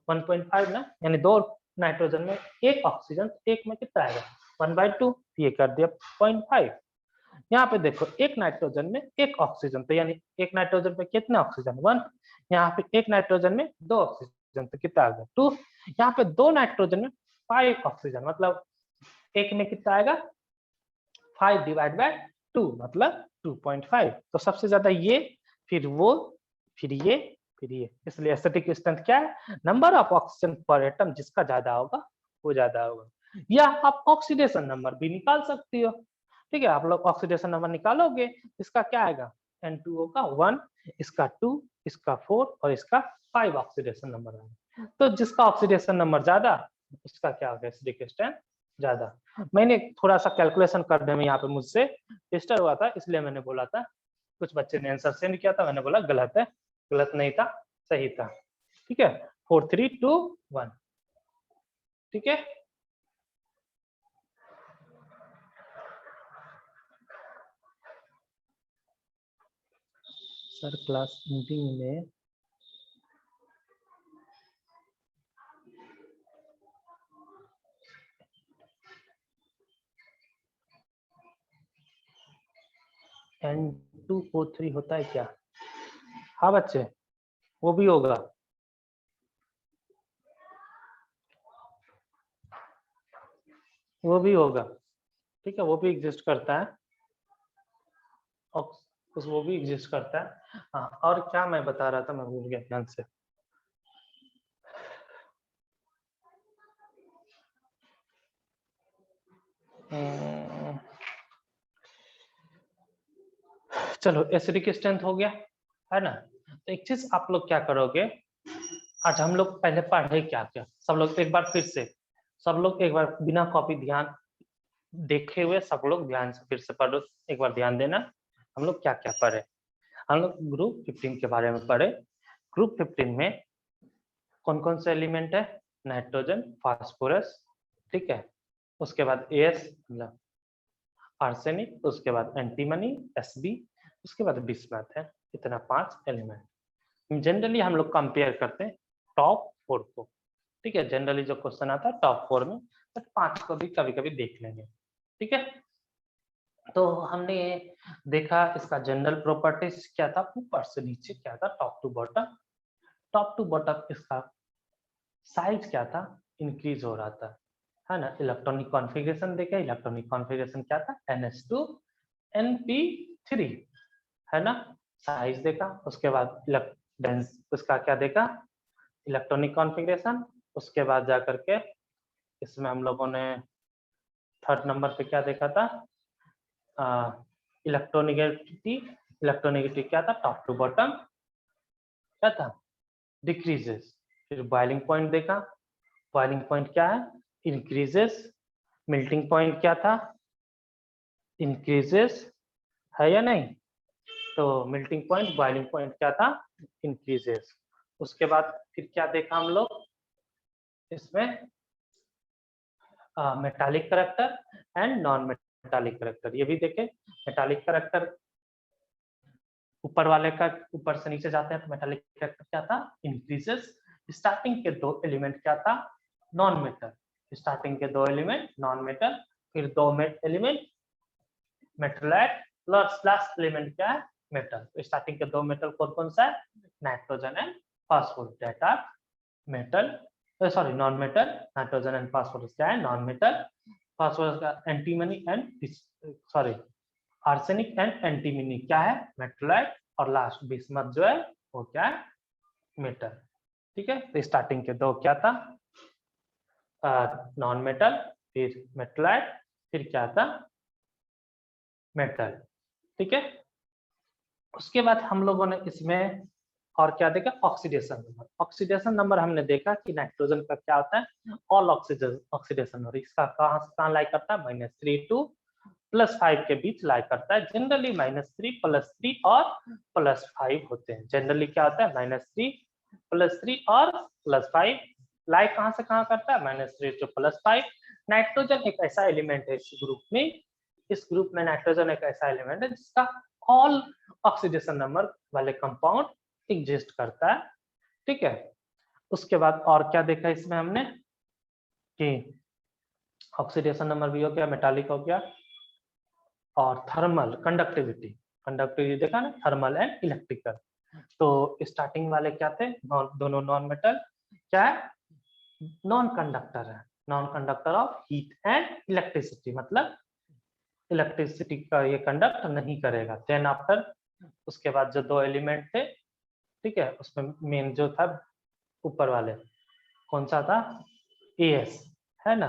1.5 ना, यानी 2 नाइट्रोजन में एक ऑक्सीजन, एक में कितना आएगा? 1/2, ये कर दिया 0.5। यहाँ पे देखो, एक नाइट्रोजन में एक ऑक्सीजन, तो यानी एक नाइट्रोजन पे कितना ऑक्सीजन? 1, यहाँ पे एक नाइट्रोजन में 2 ऑक्सीजन, तो कितना आ गया? 2, यहाँ पे 2 नाइट्रोजन में 5 ऑक्सीजन, मतलब एक में कितना आएगा? 5 डिवाइड बाय 2 मतलब 2.5। तो सबसे ज्यादा ये, फिर वो, फिर ये, फिर ये, इसलिए एसिडिक स्ट्रेंथ क्या है? Number of oxygen per atom जिसका ज्यादा होगा वो ज्यादा होगा। या आप ऑक्सीडेशन नंबर भी निकाल सकती हो, ठीक है। आप लोग ऑक्सीडेशन नंबर निकालोगे, इसका क्या आएगा? N2O का 1, इसका 2, इसका 4 और इसका 5 ऑक्सीडेशन नंबर आएगा। तो जिसका ऑक्सीडेशन नंबर ज्यादा उसका क्या होगा? एसिडिक स्ट्रेंथ ज्यादा। मैंने थोड़ा सा कैलकुलेशन करने में यहाँ पे मुझसे डिस्टर्ब हुआ था, इसलिए मैंने बोला था, कुछ बच्चे ने आंसर सेंड किया था, मैंने बोला गलत है, गलत नहीं था, सही था, ठीक है। 4 3 2 1, ठीक है। सर क्लास मीटिंग में N2O3 होता है क्या? हाँ बच्चे, वो भी होगा, वो भी होगा, ठीक है, वो भी एग्जिस्ट करता है, वो भी एग्जिस्ट करता है। हाँ, और क्या मैं बता रहा था, मैं भूल गया ध्यान से। चलो, एसिडिक स्ट्रेंथ हो गया, है ना। तो एक चीज आप लोग क्या करोगे, आज हम लोग पहले पढ़े क्या क्या, सब लोग एक बार फिर से, सब लोग एक बार बिना कॉपी ध्यान देखे हुए सब लोग ध्यान से फिर से पढ़ो, एक बार ध्यान देना। हम लोग क्या क्या पढ़े, हम लोग ग्रुप 15 के बारे में पढ़े। ग्रुप 15 में कौन कौन से एलिमेंट है, नाइट्रोजन, फास्फोरस, ठीक है, उसके बाद एस मतलब आर्सेनिक, उसके बाद एंटीमनी एसबी, उसके बाद बिस्मथ है। इतना 5 एलिमेंट जनरली हम लोग कंपेयर करते हैं टॉप 4 को, ठीक है। जनरली जो क्वेश्चन आता है टॉप 4 में, बट 5 को भी कभी कभी देख लेंगे, ठीक है। तो हमने देखा इसका जनरल प्रॉपर्टीज क्या था, ऊपर से नीचे क्या था, top to bottom. Top to bottom इसका साइज क्या था, इंक्रीज हो रहा था, है ना। इलेक्ट्रॉनिक कॉन्फ़िगरेशन देखा, इलेक्ट्रॉनिक कॉन्फ़िगरेशन क्या था, NH2 NP3, है ना। साइज देखा, उसके बाद डेंस उसका क्या देखा, इलेक्ट्रॉनिक कॉन्फ़िगरेशन। उसके बाद जा करके इसमें हम लोगों ने थर्ड नंबर पे क्या देखा था, इलेक्ट्रोनेगेटिविटी। इलेक्ट्रोनेगेटिविटी क्या था, टॉप टू बॉटम क्या था, डिक्रीजेस। फिर बॉइलिंग पॉइंट देखा, बॉइलिंग पॉइंट क्या है, इंक्रीजेस। मेल्टिंग पॉइंट क्या था, इंक्रीजेस, है या नहीं। तो मेल्टिंग पॉइंट, बॉइलिंग पॉइंट क्या था, इंक्रीजेस। उसके बाद फिर क्या देखा हम लोग इसमें, metallic character and non metallic character, ये भी देखे। मेटालिक करेक्टर ऊपर वाले का ऊपर से नीचे जाते हैं तो मेटालिक करेक्टर क्या था, इंक्रीजेस। स्टार्टिंग के 2 एलिमेंट क्या था, नॉन मेटल। स्टार्टिंग के 2 एलिमेंट नॉन मेटल, फिर 2 एलिमेंट मेटलाइट, लास्ट एलिमेंट क्या है, मेटल। तो स्टार्टिंग के 2 मेटल कौन कौन सा है, nitrogen and phosphorus, that are metal, sorry non metal. Nitrogen and phosphorus क्या है, नॉन मेटल। फास्फोरस का antimony and sorry arsenic and antimony क्या है, मेटलाइट। और लास्ट बिस्मथ जो है वो क्या है, मेटल, ठीक है। तो स्टार्टिंग के 2 क्या था, नॉन मेटल, फिर मेटलाइट, फिर क्या था, मेटल, ठीक है। उसके बाद हम लोगों ने इसमें और क्या देखा, ऑक्सीडेशन नंबर। ऑक्सीडेशन नंबर हमने देखा कि नाइट्रोजन का क्या होता है, ऑल ऑक्सीडेशन नंबर। इसका कहाँ से कहाँ लाई करता है, -3 to +5 के बीच लाई करता है। जनरली -3 +3 और +5 होते हैं। जनरली क्या होता है, -3 +3 और +5 लाई कहाँ से कहाँ करता है, -3 to +5। नाइट्रोजन एक ऐसा एलिमेंट है इस ग्रुप में, इस ग्रुप में नाइट्रोजन एक ऐसा एलिमेंट है जिसका ऑल ऑक्सीडेशन नंबर वाले कंपाउंड एग्जिस्ट करता है, ठीक है। उसके बाद और क्या देखा इसमें हमने कि ऑक्सीडेशन नंबर भी हो गया, मेटालिक हो गया, और थर्मल कंडक्टिविटी। कंडक्टिविटी देखा ना, थर्मल एंड इलेक्ट्रिकल। तो स्टार्टिंग वाले क्या थे, दोनों नॉन मेटल, क्या है, नॉन कंडक्टर है, non conductor of heat and electricity, मतलब इलेक्ट्रिसिटी का ये कंडक्ट नहीं करेगा। देन आफ्टर उसके बाद जो 2 एलिमेंट थे, ठीक है, उसमें मेन जो था ऊपर वाले कौन सा था, एस, है ना।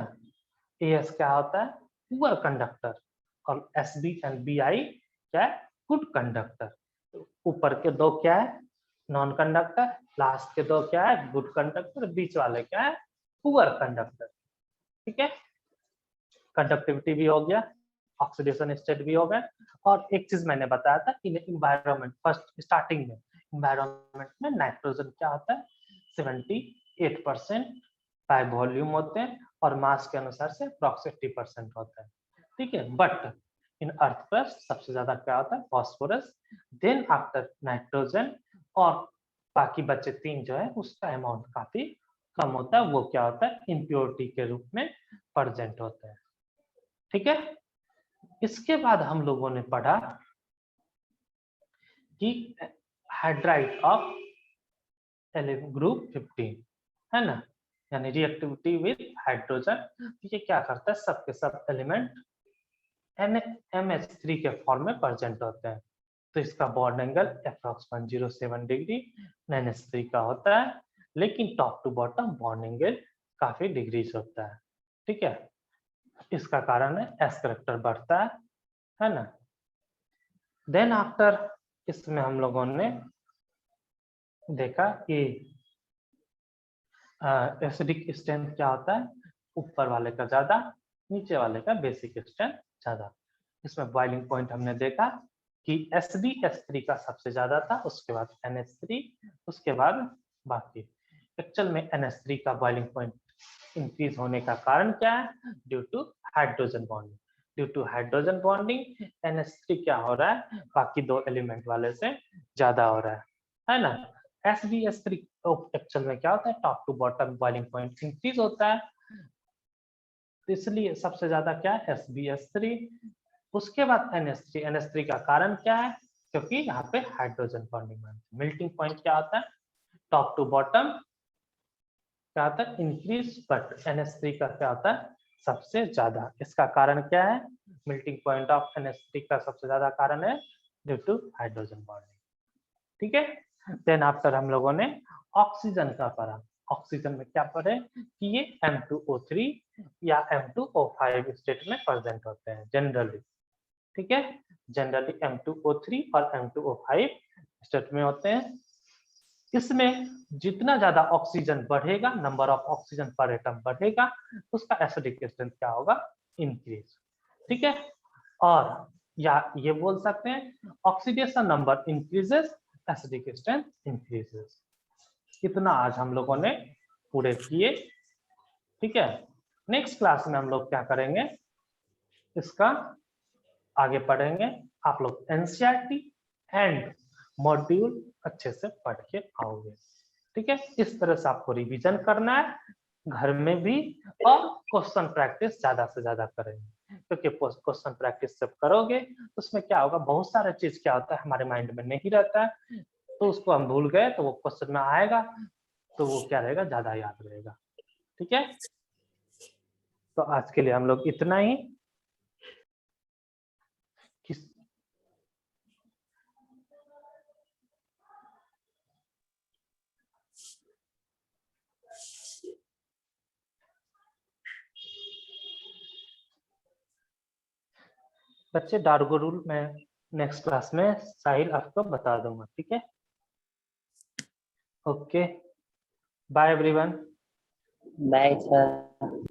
एस क्या होता है, पुअर कंडक्टर, और एसबी एंड बीआई क्या है, गुड कंडक्टर। ऊपर के 2 क्या है, नॉन कंडक्टर, लास्ट के 2 क्या है, गुड कंडक्टर, बीच वाले क्या है, पुअर कंडक्टर, ठीक है। कंडक्टिविटी भी हो गया, ऑक्सीडेशन स्टेट भी हो गया। और एक चीज मैंने बताया था कि इन्वायरमेंट, फर्स्ट स्टार्टिंग में इन्वायरमेंट में नाइट्रोजन क्या होता है, 78% बाय वॉल्यूम होते हैं, और मास के अनुसार से अप्रॉक्सिमेटली 80% होता है, ठीक है। बट इन अर्थ क्रस्ट सबसे ज्यादा क्या होता है, फास्फोरस, देन आफ्टर नाइट्रोजन, और बाकी बचे 3 जो है उसका अमाउंट काफी कम होता है। वो क्या होता है, इम्प्योरिटी के रूप में प्रेजेंट होता है, ठीक है। इसके बाद हम लोगों ने पढ़ा कि हाइड्राइड ऑफ ग्रुप 15, है ना, यानी रिएक्टिविटी विद हाइड्रोजन। ये क्या करता है, सबके सब एलिमेंट NMH3 के फॉर्म में प्रेजेंट होते हैं। तो इसका bond angle approx 107 degree NH3 का होता है, लेकिन top to bottom bond angle काफी डिग्रीज होता है, ठीक है। इसका कारण है एस करेक्टर बढ़ता है ना। देन आफ्टर इसमें हम लोगों ने देखा कि एसिडिक स्ट्रेंथ क्या होता है, ऊपर वाले का ज्यादा, नीचे वाले का बेसिक स्ट्रेंथ ज्यादा। इसमें बॉइलिंग पॉइंट हमने देखा कि SD-S3 का सबसे ज्यादा था, उसके बाद NH3, उसके बाद बाकी। एक्चुअल में NH3 का बॉइलिंग पॉइंट इंक्रीज होने का कारण क्या है? Due to hydrogen bonding. Due to hydrogen bonding NH3 क्या हो रहा है, बाकी दो एलिमेंट वाले से ज्यादा हो रहा है ना। SB-S3 एक्चुअल में क्या होता है, top to bottom boiling point increase होता है, तो इसलिए सबसे ज्यादा क्या है, SB-S3। उसके बाद NH3। NH3 का कारण क्या है, क्योंकि यहाँ पे हाइड्रोजन बॉन्डिंग। मेल्टिंग पॉइंट क्या होता है, टॉप टू बॉटम क्या होता है, इंक्रीज, बट NH3 का क्या होता है, सबसे ज्यादा। इसका कारण क्या है, मेल्टिंग पॉइंट ऑफ NH3 का सबसे ज्यादा कारण है ड्यू टू हाइड्रोजन बॉन्डिंग। ठीक है। देन आफ्टर हम लोगों ने ऑक्सीजन का पढ़ा। ऑक्सीजन में क्या पढ़े कि ये M2O3 या M2O5 स्टेट में प्रेजेंट होते हैं जनरली। ठीक है, जनरली M2O3 और M2O5 स्टेट में होते हैं। इसमें जितना ज्यादा ऑक्सीजन बढ़ेगा, number of oxygen per atom बढ़ेगा, उसका एसिडिक स्ट्रेंथ क्या होगा, इंक्रीज। ठीक है, और या ये बोल सकते हैं oxidation number increases, acidic strength increases. इतना आज हम लोगों ने पूरे किए। ठीक है, नेक्स्ट क्लास में हम लोग क्या करेंगे, इसका आगे पढ़ेंगे। आप लोग NCERT एंड मॉड्यूल अच्छे से पढ़ के आओगे। ठीक है, इस तरह से आपको रिवीजन करना है घर में भी, और क्वेश्चन प्रैक्टिस ज्यादा से ज्यादा करेंगे, क्योंकि क्वेश्चन प्रैक्टिस जब करोगे तो उसमें क्या होगा, बहुत सारा चीज क्या होता है हमारे माइंड में नहीं रहता है, तो उसको हम भूल गए तो वो क्वेश्चन में आएगा, तो वो क्या रहेगा, ज्यादा याद रहेगा। ठीक है, तो आज के लिए हम लोग इतना ही। किस बच्चे, डार्गो रूल में नेक्स्ट क्लास में साहिल आपको बता दूंगा। ठीक है, okay, bye everyone. Bye sir.